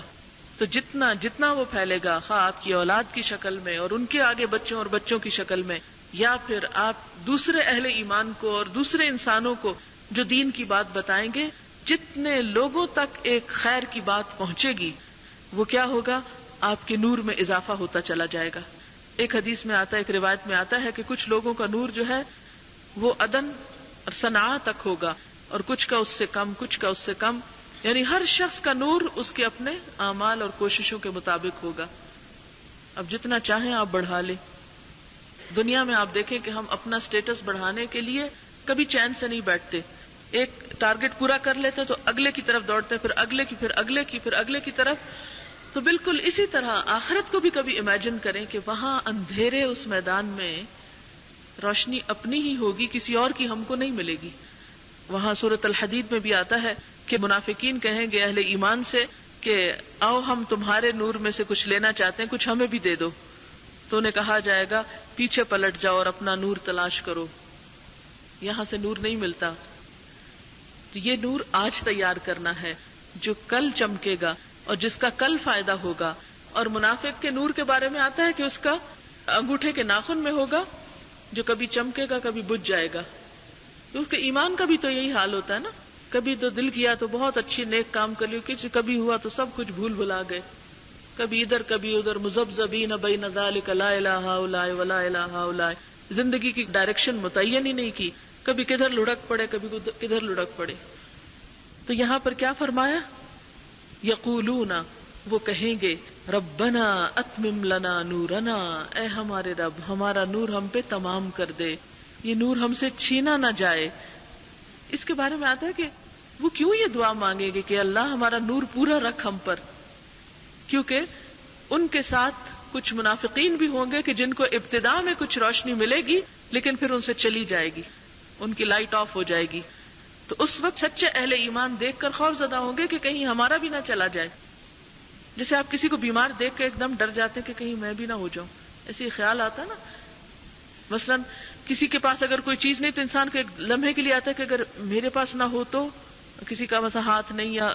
تو جتنا جتنا وہ پھیلے گا، خواہ آپ کی اولاد کی شکل میں اور ان کے آگے بچوں اور بچوں کی شکل میں، یا پھر آپ دوسرے اہل ایمان کو اور دوسرے انسانوں کو جو دین کی بات بتائیں گے، جتنے لوگوں تک ایک خیر کی بات پہنچے گی، وہ کیا ہوگا؟ آپ کے نور میں اضافہ ہوتا چلا جائے گا۔ ایک حدیث میں آتا ہے، ایک روایت میں آتا ہے کہ کچھ لوگوں کا نور جو ہے وہ عدن اور صنعاء تک ہوگا، اور کچھ کا اس سے کم، کچھ کا اس سے کم، یعنی ہر شخص کا نور اس کے اپنے اعمال اور کوششوں کے مطابق ہوگا۔ اب جتنا چاہیں آپ بڑھا لیں۔ دنیا میں آپ دیکھیں کہ ہم اپنا سٹیٹس بڑھانے کے لیے کبھی چین سے نہیں بیٹھتے، ایک ٹارگٹ پورا کر لیتے تو اگلے کی طرف دوڑتے، پھر اگلے کی، پھر اگلے کی، پھر اگلے کی طرف۔ تو بالکل اسی طرح آخرت کو بھی کبھی امیجن کریں کہ وہاں اندھیرے اس میدان میں روشنی اپنی ہی ہوگی، کسی اور کی ہم کو نہیں ملے گی۔ وہاں سورۃ الحدید میں بھی آتا ہے کہ منافقین کہیں گے اہل ایمان سے کہ آؤ ہم تمہارے نور میں سے کچھ لینا چاہتے ہیں، کچھ ہمیں بھی دے دو، تو انہیں کہا جائے گا پیچھے پلٹ جاؤ اور اپنا نور تلاش کرو، یہاں سے نور نہیں ملتا۔ تو یہ نور آج تیار کرنا ہے جو کل چمکے گا اور جس کا کل فائدہ ہوگا۔ اور منافق کے نور کے بارے میں آتا ہے کہ اس کا انگوٹھے کے ناخن میں ہوگا، جو کبھی چمکے گا کبھی بجھ جائے گا۔ تو اس کے ایمان کا بھی تو یہی حال ہوتا ہے نا، کبھی تو دل کیا تو بہت اچھی نیک کام کر لیے، کبھی ہوا تو سب کچھ بھول بھلا گئے، کبھی ادھر کبھی ادھر، مذبذبین بین ذلک لا الہ ہؤلاء ولا الہ ہؤلاء، زندگی کی ڈائریکشن متعین ہی نہیں کی، کبھی کدھر لڑک پڑے کبھی کدھر لڑک پڑے۔ تو یہاں پر کیا فرمایا؟ یقولون، وہ کہیں گے ربنا اتمم لنا نورنا، اے ہمارے رب ہمارا نور ہم پہ تمام کر دے، یہ نور ہم سے چھینا نہ جائے۔ اس کے بارے میں آتا ہے کہ وہ کیوں یہ دعا مانگیں گے کہ اللہ ہمارا نور پورا رکھ ہم پر، کیونکہ ان کے ساتھ کچھ منافقین بھی ہوں گے کہ جن کو ابتدا میں کچھ روشنی ملے گی لیکن پھر ان سے چلی جائے گی، ان کی لائٹ آف ہو جائے گی۔ تو اس وقت سچے اہل ایمان دیکھ کر خوف زدہ ہوں گے کہ کہیں ہمارا بھی نہ چلا جائے۔ جیسے آپ کسی کو بیمار دیکھ کے ایک دم ڈر جاتے ہیں کہ کہیں میں بھی نہ ہو جاؤں، ایسے خیال آتا ہے نا۔ مثلا کسی کے پاس اگر کوئی چیز نہیں تو انسان کو ایک لمحے کے لیے آتا ہے کہ اگر میرے پاس نہ ہو تو، کسی کا مثلا ہاتھ نہیں یا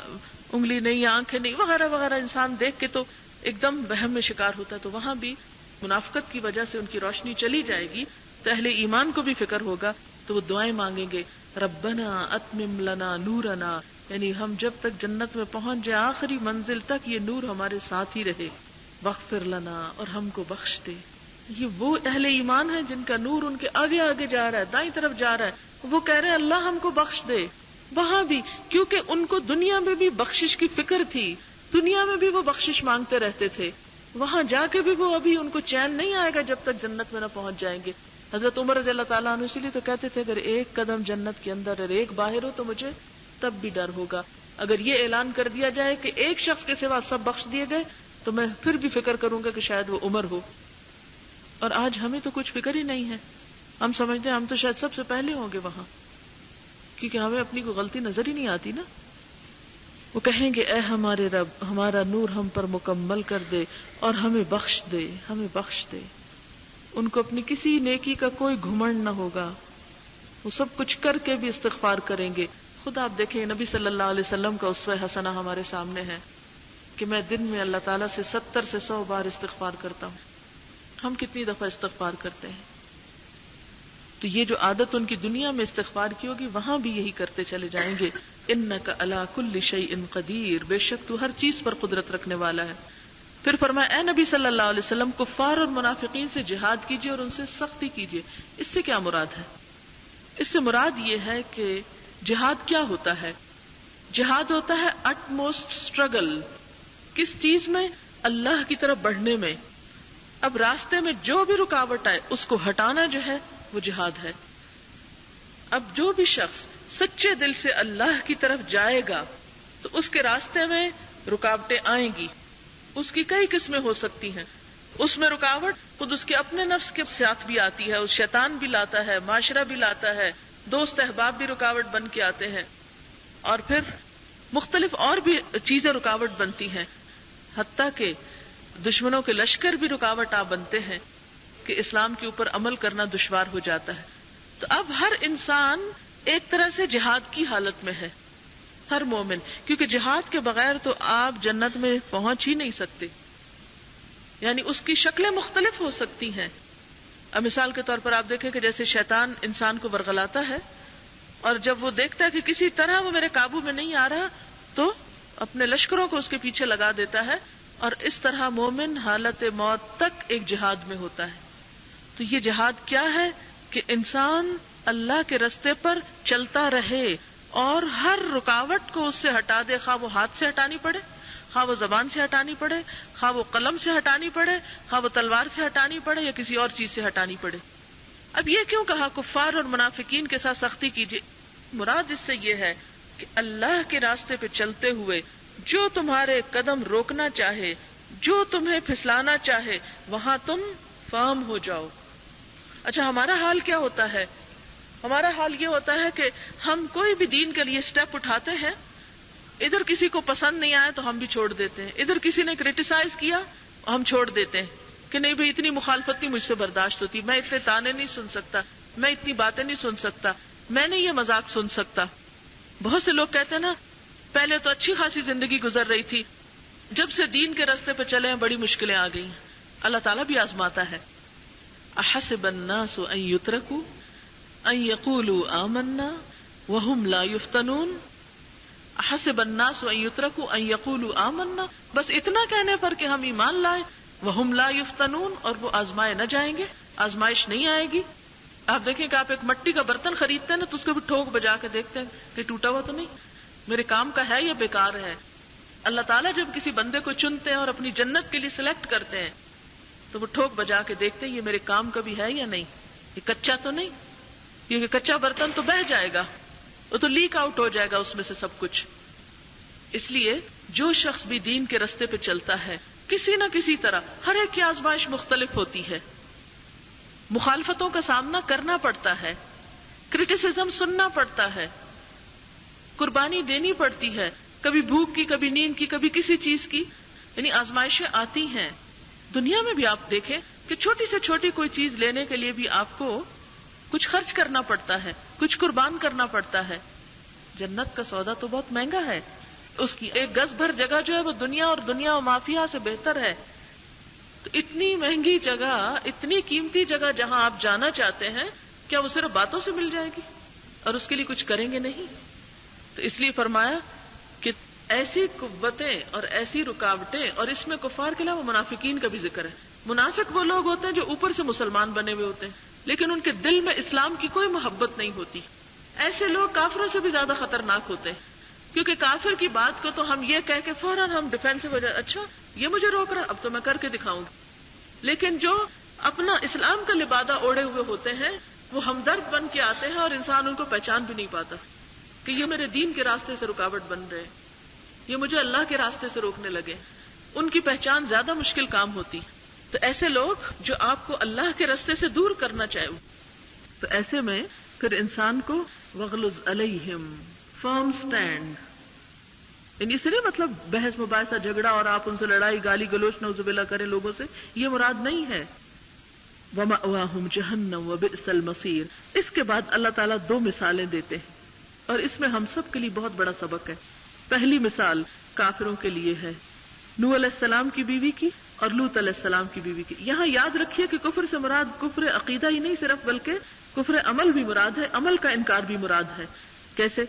انگلی نہیں یا آنکھیں نہیں وغیرہ وغیرہ، انسان دیکھ کے تو ایک دم وہم میں شکار ہوتا ہے۔ تو وہاں بھی منافقت کی وجہ سے ان کی روشنی چلی جائے گی، تو اہل ایمان کو بھی فکر ہوگا، تو وہ دعائیں مانگیں گے ربنا اتمم لنا نورنا، یعنی ہم جب تک جنت میں پہنچ جائے آخری منزل تک یہ نور ہمارے ساتھ ہی رہے، واغفر لنا، اور ہم کو بخش دے۔ یہ وہ اہل ایمان ہیں جن کا نور ان کے آگے آگے جا رہا ہے، دائیں طرف جا رہا ہے، وہ کہہ رہے ہیں اللہ ہم کو بخش دے۔ وہاں بھی کیونکہ ان کو دنیا میں بھی بخشش کی فکر تھی، دنیا میں بھی وہ بخشش مانگتے رہتے تھے، وہاں جا کے بھی وہ ابھی ان کو چین نہیں آئے گا جب تک جنت میں نہ پہنچ جائیں گے۔ حضرت عمر رضی اللہ تعالیٰ عنہ اسی لیے تو کہتے تھے اگر ایک قدم جنت کے اندر اور ایک باہر ہو تو مجھے تب بھی ڈر ہوگا، اگر یہ اعلان کر دیا جائے کہ ایک شخص کے سوا سب بخش دیے گئے تو میں پھر بھی فکر کروں گا کہ شاید وہ عمر ہو۔ اور آج ہمیں تو کچھ فکر ہی نہیں ہے، ہم سمجھتے ہیں ہم تو شاید سب سے پہلے ہوں گے وہاں، کیونکہ ہمیں اپنی کوئی غلطی نظر ہی نہیں آتی نا۔ وہ کہیں گے اے ہمارے رب ہمارا نور ہم پر مکمل کر دے اور ہمیں بخش دے، ہمیں بخش دے۔ ان کو اپنی کسی نیکی کا کوئی گھمنڈ نہ ہوگا، وہ سب کچھ کر کے بھی استغفار کریں گے۔ خود آپ دیکھیں نبی صلی اللہ علیہ وسلم کا اسوہ حسنہ ہمارے سامنے ہے کہ میں دن میں اللہ تعالیٰ سے 70 سے 100 بار استغفار کرتا ہوں۔ ہم کتنی دفعہ استغفار کرتے ہیں؟ تو یہ جو عادت ان کی دنیا میں استغفار کی ہوگی وہاں بھی یہی کرتے چلے جائیں گے۔ انک علی کل شیء قدیر، بے شک تو ہر چیز پر قدرت رکھنے والا ہے۔ پھر فرمایا اے نبی صلی اللہ علیہ وسلم کفار اور منافقین سے جہاد کیجیے اور ان سے سختی کیجیے۔ اس سے کیا مراد ہے؟ اس سے مراد یہ ہے کہ جہاد کیا ہوتا ہے؟ جہاد ہوتا ہے اٹ موسٹ اسٹرگل. کس چیز میں؟ اللہ کی طرف بڑھنے میں. اب راستے میں جو بھی رکاوٹ آئے اس کو ہٹانا جو ہے وہ جہاد ہے. اب جو بھی شخص سچے دل سے اللہ کی طرف جائے گا تو اس کے راستے میں رکاوٹیں آئیں گی. اس کی کئی قسمیں ہو سکتی ہیں. اس میں رکاوٹ خود اس کے اپنے نفس کے ساتھ بھی آتی ہے، اس شیطان بھی لاتا ہے، معاشرہ بھی لاتا ہے، دوست احباب بھی رکاوٹ بن کے آتے ہیں، اور پھر مختلف اور بھی چیزیں رکاوٹ بنتی ہیں، حتیٰ کہ دشمنوں کے لشکر بھی رکاوٹ بنتے ہیں کہ اسلام کے اوپر عمل کرنا دشوار ہو جاتا ہے. تو اب ہر انسان ایک طرح سے جہاد کی حالت میں ہے، ہر مومن، کیونکہ جہاد کے بغیر تو آپ جنت میں پہنچ ہی نہیں سکتے. یعنی اس کی شکلیں مختلف ہو سکتی ہیں. اب مثال کے طور پر آپ دیکھیں کہ جیسے شیطان انسان کو ورغلاتا ہے، اور جب وہ دیکھتا ہے کہ کسی طرح وہ میرے قابو میں نہیں آ رہا تو اپنے لشکروں کو اس کے پیچھے لگا دیتا ہے، اور اس طرح مومن حالت موت تک ایک جہاد میں ہوتا ہے. تو یہ جہاد کیا ہے کہ انسان اللہ کے رستے پر چلتا رہے اور ہر رکاوٹ کو اس سے ہٹا دے، خواہ وہ ہاتھ سے ہٹانی پڑے، خواہ وہ زبان سے ہٹانی پڑے، خواہ وہ قلم سے ہٹانی پڑے، خواہ وہ تلوار سے ہٹانی پڑے یا کسی اور چیز سے ہٹانی پڑے. اب یہ کیوں کہا کفار اور منافقین کے ساتھ سختی کیجیے؟ مراد اس سے یہ ہے کہ اللہ کے راستے پہ چلتے ہوئے جو تمہارے قدم روکنا چاہے، جو تمہیں پھسلانا چاہے، وہاں تم فارم ہو جاؤ. اچھا، ہمارا حال کیا ہوتا ہے؟ ہمارا حال یہ ہوتا ہے کہ ہم کوئی بھی دین کے لیے سٹیپ اٹھاتے ہیں، ادھر کسی کو پسند نہیں آیا تو ہم بھی چھوڑ دیتے ہیں، ادھر کسی نے کریٹیسائز کیا ہم چھوڑ دیتے ہیں کہ نہیں بھئی اتنی مخالفت نہیں مجھ سے برداشت ہوتی، میں اتنے تانے نہیں سن سکتا، میں اتنی باتیں نہیں سن سکتا، میں نہیں یہ مذاق سن سکتا. بہت سے لوگ کہتے ہیں نا پہلے تو اچھی خاصی زندگی گزر رہی تھی، جب سے دین کے راستے پہ چلے ہیں بڑی مشکلیں آ گئی. اللہ تعالیٰ بھی آزماتا ہے. احسب الناس ان یترکوا ان یقولوا آمنا وهم لا یفتنون. احسب الناس ان یترکوا ان یقولوا آمنا، بس اتنا کہنے پر کہ ہم ایمان لائے، وهم لا یفتنون، اور وہ آزمائے نہ جائیں گے، آزمائش نہیں آئے گی. آپ دیکھیں کہ آپ ایک مٹی کا برتن خریدتے ہیں نا تو اس کو بھی ٹھوک بجا کے دیکھتے ہیں کہ ٹوٹا ہوا تو نہیں، میرے کام کا ہے یا بیکار ہے. اللہ تعالیٰ جب کسی بندے کو چنتے ہیں اور اپنی جنت کے لیے سلیکٹ کرتے ہیں تو وہ ٹھوک بجا کے دیکھتے ہیں یہ میرے کام کا بھی ہے یا نہیں، یہ کچا تو نہیں، کیونکہ کچا برتن تو بہہ جائے گا، وہ تو لیک آؤٹ ہو جائے گا اس میں سے سب کچھ. اس لیے جو شخص بھی دین کے راستے پہ چلتا ہے کسی نہ کسی طرح، ہر ایک کی آزمائش مختلف ہوتی ہے، مخالفتوں کا سامنا کرنا پڑتا ہے، کرٹیسزم سننا پڑتا ہے، قربانی دینی پڑتی ہے، کبھی بھوک کی، کبھی نیند کی، کبھی کسی چیز کی، یعنی آزمائشیں آتی ہیں. دنیا میں بھی آپ دیکھیں کہ چھوٹی سے چھوٹی کوئی چیز لینے کے لیے بھی آپ کو کچھ خرچ کرنا پڑتا ہے، کچھ قربان کرنا پڑتا ہے. جنت کا سودا تو بہت مہنگا ہے، اس کی ایک گز بھر جگہ جو ہے وہ دنیا اور دنیا و مافیا سے بہتر ہے. تو اتنی مہنگی جگہ، اتنی قیمتی جگہ جہاں آپ جانا چاہتے ہیں، کیا وہ صرف باتوں سے مل جائے گی اور اس کے لیے کچھ کریں گے؟ نہیں. تو اس لیے فرمایا کہ ایسی قوتیں اور ایسی رکاوٹیں، اور اس میں کفار کے علاوہ منافقین کا بھی ذکر ہے. منافق وہ لوگ ہوتے ہیں جو اوپر سے مسلمان بنے ہوئے ہوتے ہیں لیکن ان کے دل میں اسلام کی کوئی محبت نہیں ہوتی. ایسے لوگ کافروں سے بھی زیادہ خطرناک ہوتے ہیں، کیونکہ کافر کی بات کو تو ہم یہ کہہ کے فوراً ہم ڈیفینسو ہو جائے، اچھا یہ مجھے روک رہا، اب تو میں کر کے دکھاؤں گی. لیکن جو اپنا اسلام کا لبادہ اوڑھے ہوئے ہوتے ہیں وہ ہمدرد بن کے آتے ہیں اور انسان ان کو پہچان بھی نہیں پاتا کہ یہ میرے دین کے راستے سے رکاوٹ بن رہے ہیں، یہ مجھے اللہ کے راستے سے روکنے لگے. ان کی پہچان زیادہ مشکل کام ہوتی. تو ایسے لوگ جو آپ کو اللہ کے راستے سے دور کرنا چاہے، تو ایسے میں پھر انسان کو وغلظ علیہم، فرم سٹینڈ، یعنی اس سے نہیں مطلب بحث مباحثہ جھگڑا اور آپ ان سے لڑائی گالی گلوچ نعوذ باللہ کریں لوگوں سے، یہ مراد نہیں ہے. وَمَأْوَاهُمْ جَهَنَّمُ وَبِئْسَ الْمَصِيرُ. اس کے بعد اللہ تعالیٰ دو مثالیں دیتے ہیں اور اس میں ہم سب کے لیے بہت بڑا سبق ہے. پہلی مثال کافروں کے لیے ہے، نوح علیہ السلام کی بیوی کی اور لوط علیہ السلام کی بیوی کی. یہاں یاد رکھیے کہ کفر سے مراد کفر عقیدہ ہی نہیں صرف، بلکہ کفر عمل بھی مراد ہے، عمل کا انکار بھی مراد ہے. کیسے؟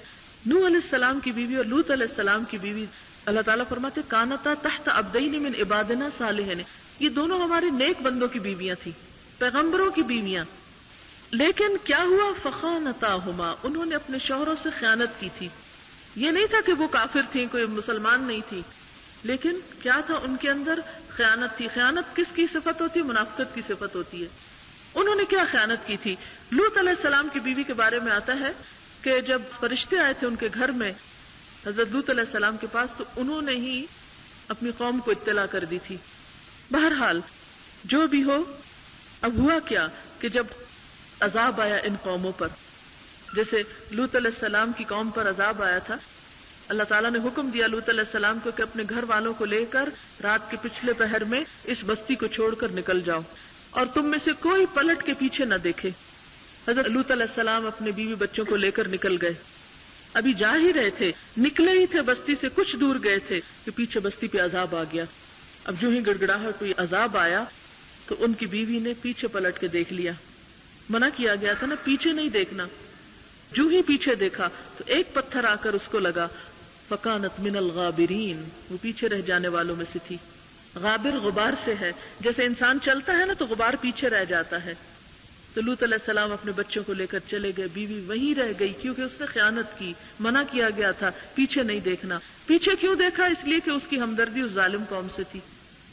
نوح علیہ السلام کی بیوی اور لوط علیہ السلام کی بیوی، اللہ تعالیٰ فرماتے کانتا تحت عبدین من عبادنا صالحین، یہ دونوں ہمارے نیک بندوں کی بیویاں تھیں، پیغمبروں کی بیویاں. لیکن کیا ہوا؟ فخانتاہما، انہوں نے اپنے شوہروں سے خیانت کی تھی. یہ نہیں تھا کہ وہ کافر تھیں، کوئی مسلمان نہیں تھی، لیکن کیا تھا ان کے اندر؟ خیانت تھی. خیانت کس کی صفت ہوتی ہے؟ منافقت کی صفت ہوتی ہے. انہوں نے کیا خیانت کی تھی؟ لوط علیہ السلام کی بیوی کے بارے میں آتا ہے کہ جب فرشتے آئے تھے ان کے گھر میں حضرت لوط علیہ السلام کے پاس، تو انہوں نے ہی اپنی قوم کو اطلاع کر دی تھی. بہرحال جو بھی ہو، اب ہوا کیا کہ جب عذاب آیا ان قوموں پر، جیسے لوط علیہ السلام کی قوم پر عذاب آیا تھا، اللہ تعالیٰ نے حکم دیا لوط علیہ السلام کو کہ اپنے گھر والوں کو لے کر رات کے پچھلے پہر میں اس بستی کو چھوڑ کر نکل جاؤ اور تم میں سے کوئی پلٹ کے پیچھے نہ دیکھے. حضرت لوط علیہ السلام اپنے بیوی بچوں کو لے کر نکل گئے. ابھی جا ہی رہے تھے، نکلے ہی تھے، بستی سے کچھ دور گئے تھے کہ پیچھے بستی پہ عذاب آ گیا. اب جو ہی گڑگڑاہٹ کوئی عذاب آیا تو ان کی بیوی نے پیچھے پلٹ کے دیکھ لیا. منع کیا گیا تھا نا پیچھے نہیں دیکھنا. جو ہی پیچھے دیکھا تو ایک پتھر آ کر اس کو لگا. فکانت من الغابرین، وہ پیچھے رہ جانے والوں میں سے تھی. غابر غبار سے ہے، جیسے انسان چلتا ہے نا تو غبار پیچھے رہ جاتا ہے. تو لوط علیہ السلام اپنے بچوں کو لے کر چلے گئے، بیوی وہیں رہ گئی کیونکہ اس نے خیانت کی. منع کیا گیا تھا پیچھے نہیں دیکھنا. پیچھے کیوں دیکھا؟ اس لیے کہ اس کی ہمدردی اس ظالم قوم سے تھی.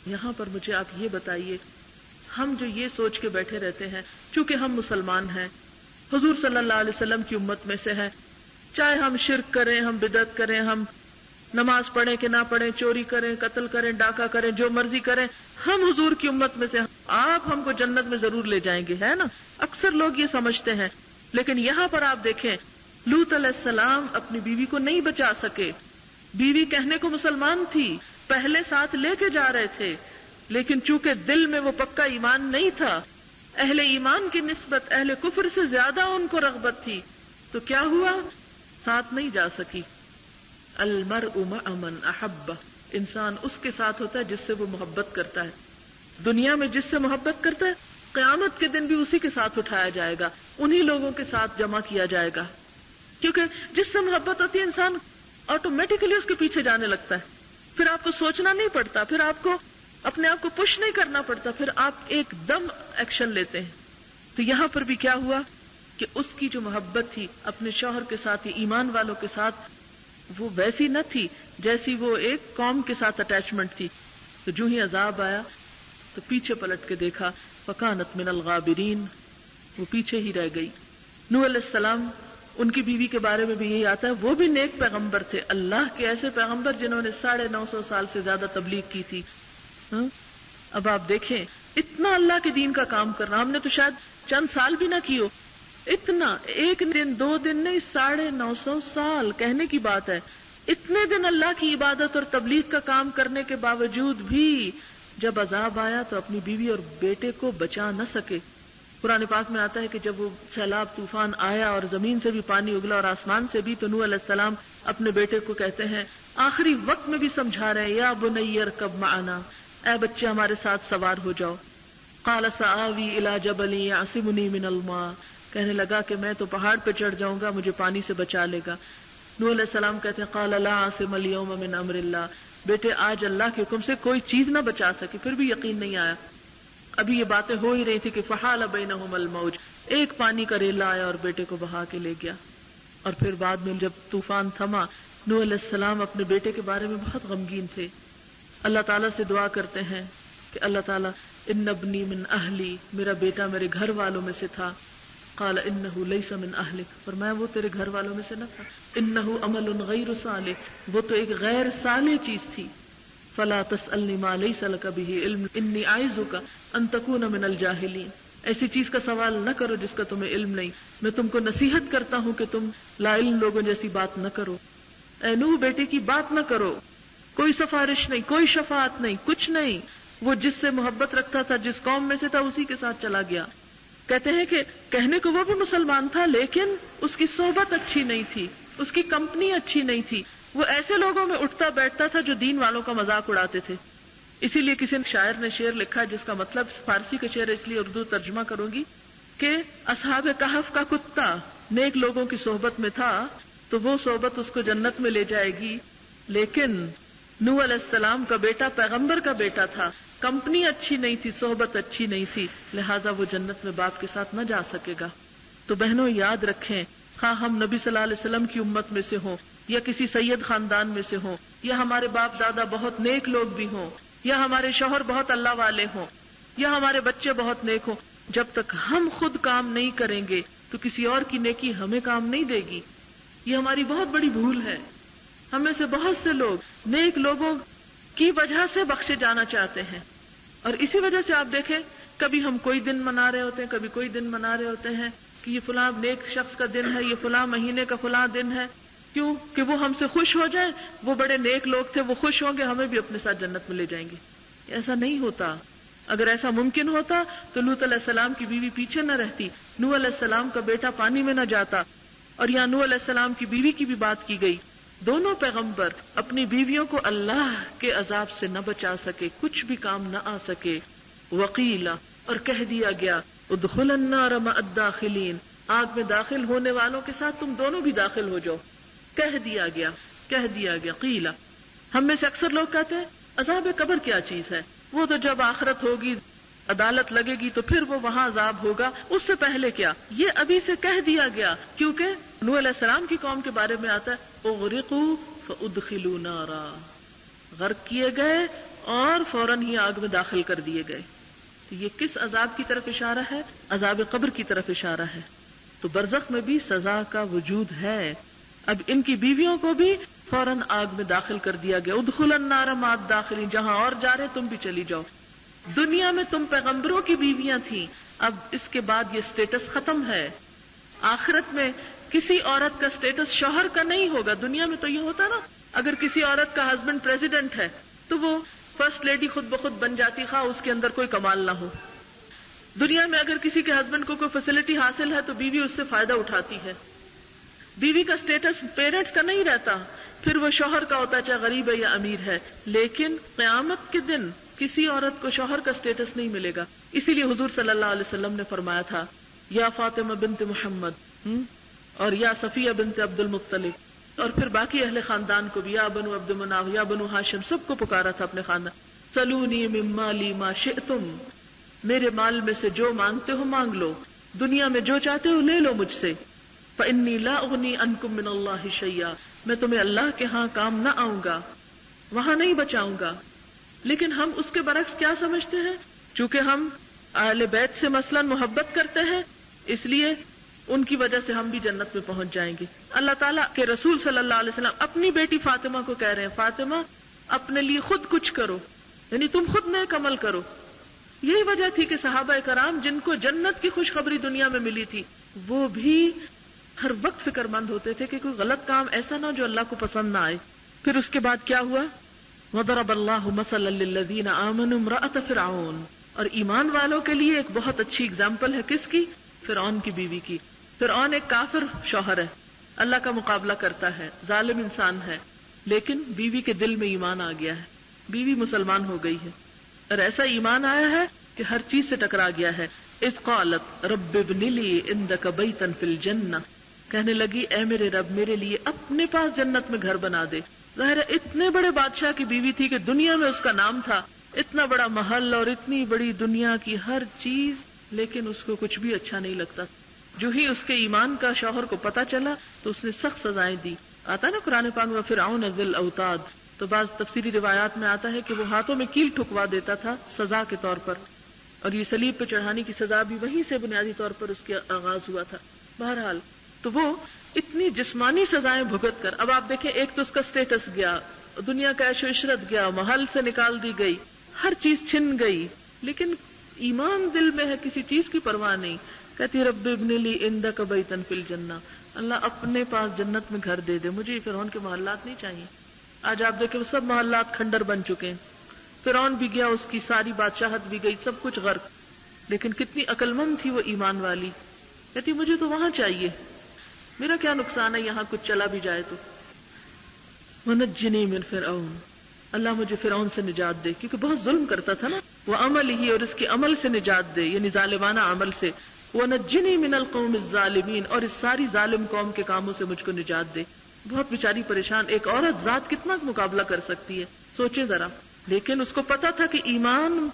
یہاں پر مجھے آپ یہ بتائیے، ہم جو یہ سوچ کے بیٹھے رہتے ہیں چونکہ ہم مسلمان ہیں، حضور صلی اللہ علیہ وسلم کی امت میں سے ہیں، چاہے ہم شرک کریں، ہم بدعت کریں، ہم نماز پڑھیں کہ نہ پڑھیں، چوری کریں، قتل کریں، ڈاکہ کریں، جو مرضی کریں، ہم حضور کی امت میں سے، آپ ہم کو جنت میں ضرور لے جائیں گے، ہے نا؟ اکثر لوگ یہ سمجھتے ہیں. لیکن یہاں پر آپ دیکھیں لوط علیہ السلام اپنی بیوی کو نہیں بچا سکے. بیوی کہنے کو مسلمان تھی، پہلے ساتھ لے کے جا رہے تھے، لیکن چونکہ دل میں وہ پکا ایمان نہیں تھا، اہل ایمان کی نسبت اہل کفر سے زیادہ ان کو رغبت تھی، تو کیا ہوا؟ ساتھ نہیں جا سکی. المرء مع من احب، انسان اس کے ساتھ ہوتا ہے جس سے وہ محبت کرتا ہے. دنیا میں جس سے محبت کرتا ہے قیامت کے دن بھی اسی کے ساتھ اٹھایا جائے گا، انہی لوگوں کے ساتھ جمع کیا جائے گا. کیونکہ جس سے محبت ہوتی ہے انسان آٹومیٹکلی اس کے پیچھے جانے لگتا ہے. پھر آپ کو سوچنا نہیں پڑتا، پھر آپ کو اپنے آپ کو پش نہیں کرنا پڑتا، پھر آپ ایک دم ایکشن لیتے ہیں. تو یہاں پر بھی کیا ہوا کہ اس کی جو محبت تھی اپنے شوہر کے ساتھ، ایمان والوں کے ساتھ، وہ ویسی نہ تھی جیسی وہ ایک قوم کے ساتھ اٹیچمنٹ تھی. تو جو ہی عذاب آیا تو پیچھے پلٹ کے دیکھا، فکانت من الغابرین، وہ پیچھے ہی رہ گئی. نوح علیہ السلام، ان کی بیوی کے بارے میں بھی یہی آتا ہے، وہ بھی نیک پیغمبر تھے، اللہ کے ایسے پیغمبر جنہوں نے 950 سال سے زیادہ تبلیغ کی تھی. اب آپ دیکھیں اتنا اللہ کے دین کا کام کرنا، ہم نے تو شاید چند سال بھی نہ کی ہو، اتنا ایک دن 2 دن نہیں، 950 سال کہنے کی بات ہے. اتنے دن اللہ کی عبادت اور تبلیغ کا کام کرنے کے باوجود بھی جب عذاب آیا تو اپنی بیوی اور بیٹے کو بچا نہ سکے. قرآن پاک میں آتا ہے کہ جب وہ سیلاب طوفان آیا اور زمین سے بھی پانی اگلا اور آسمان سے بھی، تو نوح علیہ السلام اپنے بیٹے کو کہتے ہیں، آخری وقت میں بھی سمجھا رہے ہیں، یا بنی ارکب معنا، اے بچے ہمارے ساتھ سوار ہو جاؤ. قال سآوی الی جبل یعصمنی من الماء، کہنے لگا کہ میں تو پہاڑ پہ چڑھ جاؤں گا، مجھے پانی سے بچا لے گا. نوح علیہ السلام کہتے ہیں، قال لا عاصم اليوم من امر اللہ، بیٹے آج اللہ کے حکم سے کوئی چیز نہ بچا سکے. پھر بھی یقین نہیں آیا. ابھی یہ باتیں ہو ہی رہی تھی کہ فحال بینہم الموج، ایک پانی کا ریلا آیا اور بیٹے کو بہا کے لے گیا. اور پھر بعد میں جب طوفان تھما، نوح علیہ السلام اپنے بیٹے کے بارے میں بہت غمگین تھے. اللہ تعالیٰ سے دعا کرتے ہیں کہ اللہ تعالیٰ ان ابنی من اہلی، میرا بیٹا میرے گھر والوں میں سے تھا. قال انہ لیس من اہلک، فرمایا وہ تیرے گھر والوں میں سے نہ تھا. انہ عمل غیر صالح، وہ تو ایک غیر صالح چیز تھی. فلا تسألنی ما لیس لک بہ علم انی اعظک ان تکون من الجاہلین، ایسی چیز کا سوال نہ کرو جس کا تمہیں علم نہیں، میں تم کو نصیحت کرتا ہوں کہ تم لا علم لوگوں جیسی بات نہ کرو. اے نوح بیٹے کی بات نہ کرو، کوئی سفارش نہیں، کوئی شفاعت نہیں، کچھ نہیں. وہ جس سے محبت رکھتا تھا، جس قوم میں سے تھا، اسی کے ساتھ چلا گیا. کہتے ہیں کہ کہنے کو وہ بھی مسلمان تھا لیکن اس کی صحبت اچھی نہیں تھی، اس کی کمپنی اچھی نہیں تھی. وہ ایسے لوگوں میں اٹھتا بیٹھتا تھا جو دین والوں کا مذاق اڑاتے تھے. اسی لیے کسی شاعر نے شعر لکھا جس کا مطلب، فارسی کا شعر اس لیے اردو ترجمہ کروں گی، کہ اصحاب کہف کا کتا نیک لوگوں کی صحبت میں تھا تو وہ صحبت اس کو جنت میں لے جائے گی، لیکن نوح علیہ السلام کا بیٹا پیغمبر کا بیٹا تھا، کمپنی اچھی نہیں تھی، صحبت اچھی نہیں تھی، لہٰذا وہ جنت میں باپ کے ساتھ نہ جا سکے گا. تو بہنوں یاد رکھیں، ہاں ہم نبی صلی اللہ علیہ وسلم کی امت میں سے ہوں، یا کسی سید خاندان میں سے ہوں، یا ہمارے باپ دادا بہت نیک لوگ بھی ہوں، یا ہمارے شوہر بہت اللہ والے ہوں، یا ہمارے بچے بہت نیک ہوں، جب تک ہم خود کام نہیں کریں گے تو کسی اور کی نیکی ہمیں کام نہیں دے گی. یہ ہماری بہت بڑی بھول ہے. ہم میں سے بہت سے لوگ نیک لوگوں کی وجہ سے بخشے جانا چاہتے ہیں، اور اسی وجہ سے آپ دیکھیں کبھی ہم کوئی دن منا رہے ہوتے ہیں، کبھی کوئی دن منا رہے ہوتے ہیں کہ یہ فلاں نیک شخص کا دن ہے، یہ فلاں مہینے کا فلاں دن ہے. کیوں؟ کہ وہ ہم سے خوش ہو جائیں. وہ بڑے نیک لوگ تھے، وہ خوش ہوں گے، ہمیں بھی اپنے ساتھ جنت میں لے جائیں گے. ایسا نہیں ہوتا. اگر ایسا ممکن ہوتا تو لوط علیہ السلام کی بیوی پیچھے نہ رہتی، نوح علیہ السلام کا بیٹا پانی میں نہ جاتا. اور یہاں نوح علیہ السلام کی بیوی کی بھی بات کی گئی. دونوں پیغمبر اپنی بیویوں کو اللہ کے عذاب سے نہ بچا سکے، کچھ بھی کام نہ آ سکے. وقیلا، اور کہہ دیا گیا، ادخل النار مع الداخلین، آگ میں داخل ہونے والوں کے ساتھ تم دونوں بھی داخل ہو جاؤ. کہہ دیا گیا. قیلا، ہم میں سے اکثر لوگ کہتے ہیں عذاب قبر کیا چیز ہے، وہ تو جب آخرت ہوگی، عدالت لگے گی تو پھر وہ وہاں عذاب ہوگا، اس سے پہلے کیا؟ یہ ابھی سے کہہ دیا گیا، کیونکہ نوح علیہ السلام کی قوم کے بارے میں آتا ہے اغرقوا فادخلوا نارا، غرق کیے گئے اور فوراً ہی آگ میں داخل کر دیے گئے. تو یہ کس عذاب کی طرف اشارہ ہے؟ عذاب قبر کی طرف اشارہ ہے. تو برزخ میں بھی سزا کا وجود ہے. اب ان کی بیویوں کو بھی فوراً آگ میں داخل کر دیا گیا. ادخل النار مع الداخلین، جہاں اور جا رہے تم بھی چلی جاؤ. دنیا میں تم پیغمبروں کی بیویاں تھیں، اب اس کے بعد یہ سٹیٹس ختم ہے. آخرت میں کسی عورت کا سٹیٹس شوہر کا نہیں ہوگا. دنیا میں تو یہ ہوتا نا، اگر کسی عورت کا ہسبینڈ پریزیڈنٹ ہے تو وہ فرسٹ لیڈی خود بخود بن جاتی، خواہ اس کے اندر کوئی کمال نہ ہو. دنیا میں اگر کسی کے ہسبینڈ کو کوئی فیسلٹی حاصل ہے تو بیوی اس سے فائدہ اٹھاتی ہے. بیوی کا سٹیٹس پیرنٹس کا نہیں رہتا، پھر وہ شوہر کا ہوتا، چاہے غریب ہے یا امیر ہے. لیکن قیامت کے دن کسی عورت کو شوہر کا سٹیٹس نہیں ملے گا. اسی لیے حضور صلی اللہ علیہ وسلم نے فرمایا تھا، یا فاطمہ بنت محمد اور یا صفیہ بنت عبد المطلب، اور پھر باقی اہل خاندان کو بھی، یا بنو عبد مناف یا بنو ہاشم، سب کو پکارا تھا اپنے خاندان. سلونی من مالی ما شئتم، میرے مال میں سے جو مانگتے ہو مانگ لو، دنیا میں جو چاہتے ہو لے لو مجھ سے. فإنی لا اغنی عنکم من اللہ شیئا، میں تمہیں اللہ کے ہاں کام نہ آؤں گا، وہاں نہیں بچاؤں گا. لیکن ہم اس کے برعکس کیا سمجھتے ہیں؟ چونکہ ہم اہل بیت سے مثلا محبت کرتے ہیں، اس لیے ان کی وجہ سے ہم بھی جنت میں پہنچ جائیں گے. اللہ تعالیٰ کے رسول صلی اللہ علیہ وسلم اپنی بیٹی فاطمہ کو کہہ رہے ہیں، فاطمہ اپنے لیے خود کچھ کرو، یعنی تم خود نیک عمل کرو. یہی وجہ تھی کہ صحابہ کرام جن کو جنت کی خوشخبری دنیا میں ملی تھی، وہ بھی ہر وقت فکر مند ہوتے تھے کہ کوئی غلط کام ایسا نہ جو اللہ کو پسند نہ آئے. پھر اس کے بعد کیا ہوا؟ وَضَرَبَ اللَّهُ مَثَلًا لِّلَّذِينَ آمَنُوا امْرَأَتَ فِرْعَوْنَ، اور ایمان والوں کے لیے ایک بہت اچھی اگزامپل ہے کس کی؟ فرعون کی بیوی کی. فرعون ایک کافر شوہر ہے، اللہ کا مقابلہ کرتا ہے، ظالم انسان ہے، لیکن بیوی کے دل میں ایمان آ گیا ہے، بیوی مسلمان ہو گئی ہے، اور ایسا ایمان آیا ہے کہ ہر چیز سے ٹکرا گیا ہے. اذ قالت رب ابن لی عندک بیتا فی الجنہ، کہنے لگی اے میرے رب میرے لیے اپنے پاس جنت میں گھر بنا دے. ظاہر ہے اتنے بڑے بادشاہ کی بیوی تھی کہ دنیا میں اس کا نام تھا، اتنا بڑا محل اور اتنی بڑی دنیا کی ہر چیز، لیکن اس کو کچھ بھی اچھا نہیں لگتا. جو ہی اس کے ایمان کا شوہر کو پتا چلا تو اس نے سخت سزائیں دی. آتا ہے نا قرآن پاک میں فرعون ذی الاوتاد، تو بعض تفسیری روایات میں آتا ہے کہ وہ ہاتھوں میں کیل ٹھکوا دیتا تھا سزا کے طور پر، اور یہ صلیب پہ چڑھانے کی سزا بھی وہیں سے بنیادی طور پر اس کا آغاز ہوا تھا. بہرحال تو وہ اتنی جسمانی سزائیں بھگت کر، اب آپ دیکھیں ایک تو اس کا سٹیٹس گیا، دنیا کا عیش و عشرت گیا، محل سے نکال دی گئی، ہر چیز چھن گئی، لیکن ایمان دل میں ہے، کسی چیز کی پرواہ نہیں. کہتی رب ابن لی عندک بیتا فی الجنہ، اللہ اپنے پاس جنت میں گھر دے دے، مجھے فرعون کے محلات نہیں چاہیے. آج آپ دیکھیں وہ سب محلات کھنڈر بن چکے ہیں. فرعون بھی گیا، اس کی ساری بادشاہت بھی گئی، سب کچھ غرق، لیکن کتنی عقل مند تھی وہ ایمان والی. کہتی مجھے تو وہاں چاہیے، میرا کیا نقصان ہے یہاں کچھ چلا بھی جائے تو. وَنَجِّنِي مِن فِرْعَوْنَ، اللہ مجھے فرعون سے نجات دے، کیونکہ بہت ظلم کرتا تھا نا. وَعَمَلِهِ، اور اس کے عمل سے نجات دے، یعنی ظالمانہ عمل سے. وَنَجِّنِي مِنَ الْقَوْمِ الظَّالِمِينَ، اور اس ساری ظالم قوم کے کاموں سے مجھ کو نجات دے. بہت بیچاری پریشان، ایک عورت ذات کتنا مقابلہ کر سکتی ہے، سوچیں ذرا. لیکن اس کو پتا تھا کہ ایمان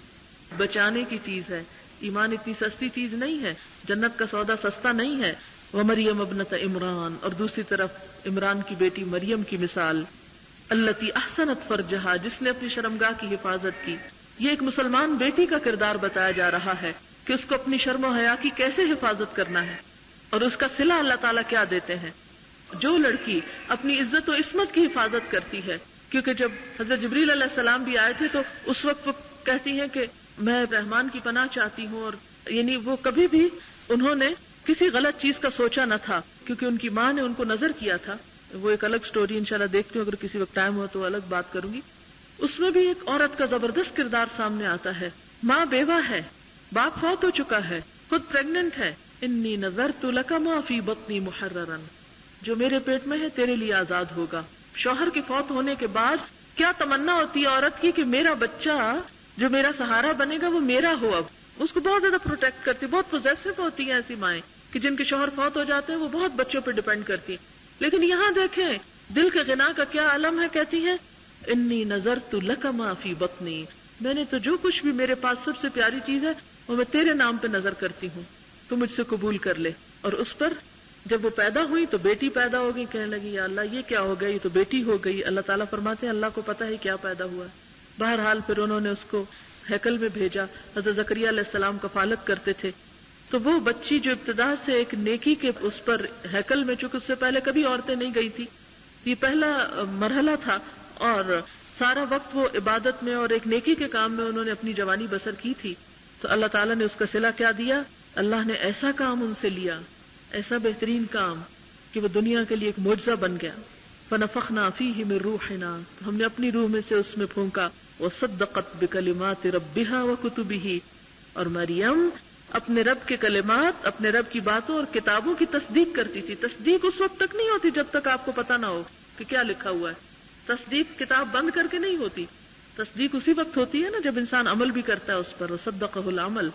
بچانے کی چیز ہے، ایمان اتنی سستی چیز نہیں ہے، جنت کا سودا سستا نہیں ہے. ومریم ابنت عمران، اور دوسری طرف عمران کی بیٹی مریم کی مثال، التی احسنت فرجہا، جس نے اپنی شرمگاہ کی حفاظت کی. یہ ایک مسلمان بیٹی کا کردار بتایا جا رہا ہے کہ اس کو اپنی شرم و حیا کی کیسے حفاظت کرنا ہے، اور اس کا صلہ اللہ تعالیٰ کیا دیتے ہیں. جو لڑکی اپنی عزت و عصمت کی حفاظت کرتی ہے، کیونکہ جب حضرت جبریل علیہ السلام بھی آئے تھے تو اس وقت وہ کہتی ہیں کہ میں رحمان کی پناہ چاہتی ہوں، اور یعنی وہ کبھی بھی انہوں نے کسی غلط چیز کا سوچا نہ تھا، کیونکہ ان کی ماں نے ان کو نظر کیا تھا. وہ ایک الگ سٹوری انشاءاللہ دیکھتی ہوں، اگر کسی وقت ٹائم ہو تو الگ بات کروں گی. اس میں بھی ایک عورت کا زبردست کردار سامنے آتا ہے. ماں بیوہ ہے، باپ فوت ہو چکا ہے، خود پریگننٹ ہے. انی نذرت لک ما فی بطنی محررا، جو میرے پیٹ میں ہے تیرے لیے آزاد ہوگا. شوہر کے فوت ہونے کے بعد کیا تمنا ہوتی ہے عورت کی کہ میرا بچہ جو میرا سہارا بنے گا وہ میرا ہو. اب اس کو بہت زیادہ پروٹیکٹ کرتی، بہت پوزیسو ہوتی ہیں ایسی مائیں کہ جن کے شوہر فوت ہو جاتے ہیں، وہ بہت بچوں پہ ڈیپینڈ کرتی. لیکن یہاں دیکھیں دل کے غنا کا کیا عالم ہے. کہتی ہے انی نذرت لک ما فی بطنی، میں نے تو جو کچھ بھی میرے پاس سب سے پیاری چیز ہے وہ میں تیرے نام پہ نظر کرتی ہوں، تو مجھ سے قبول کر لے. اور اس پر جب وہ پیدا ہوئی تو بیٹی پیدا ہو گئی. کہنے لگی یا اللہ یہ کیا ہو گئی، یہ تو بیٹی ہو گئی. اللہ تعالیٰ فرماتے ہیں اللہ کو پتا ہے کیا پیدا ہوا. بہرحال پھر انہوں نے اس کو ہیکل میں بھیجا. حضرت زکریا علیہ السلام کفالت کرتے تھے. تو وہ بچی جو ابتدا سے ایک نیکی کے اس پر ہیکل میں، چونکہ اس سے پہلے کبھی عورتیں نہیں گئی تھی، یہ پہلا مرحلہ تھا، اور سارا وقت وہ عبادت میں اور ایک نیکی کے کام میں انہوں نے اپنی جوانی بسر کی تھی. تو اللہ تعالیٰ نے اس کا صلہ کیا دیا، اللہ نے ایسا کام ان سے لیا، ایسا بہترین کام کہ وہ دنیا کے لیے ایک معجزہ بن گیا. فنفخنا فیہ من روحنا، ہم نے اپنی روح میں سے اس میں پھونکا. وصدقت بکلمات ربہا وکتبہ، اور مریم اپنے رب کے کلمات، اپنے رب کی باتوں اور کتابوں کی تصدیق کرتی تھی. تصدیق اس وقت تک نہیں ہوتی جب تک آپ کو پتہ نہ ہو کہ کیا لکھا ہوا ہے. تصدیق کتاب بند کر کے نہیں ہوتی، تصدیق اسی وقت ہوتی ہے نا جب انسان عمل بھی کرتا ہے اس پر. وصدقہ العمل.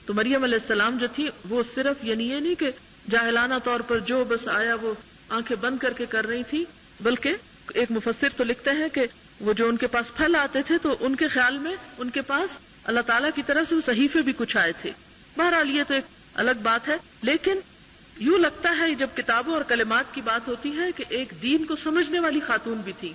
تو مریم علیہ السلام جو تھی وہ صرف یعنی یہ نہیں کہ جاہلانہ طور پر جو بس آیا وہ آنکھیں بند کر کے کر رہی تھی، بلکہ ایک مفسر تو لکھتے ہیں کہ وہ جو ان کے پاس پھل آتے تھے تو ان کے خیال میں ان کے پاس اللہ تعالیٰ کی طرف سے وہ صحیفے بھی کچھ آئے تھے. بہرحال یہ تو ایک الگ بات ہے، لیکن یوں لگتا ہے جب کتابوں اور کلمات کی بات ہوتی ہے کہ ایک دین کو سمجھنے والی خاتون بھی تھی.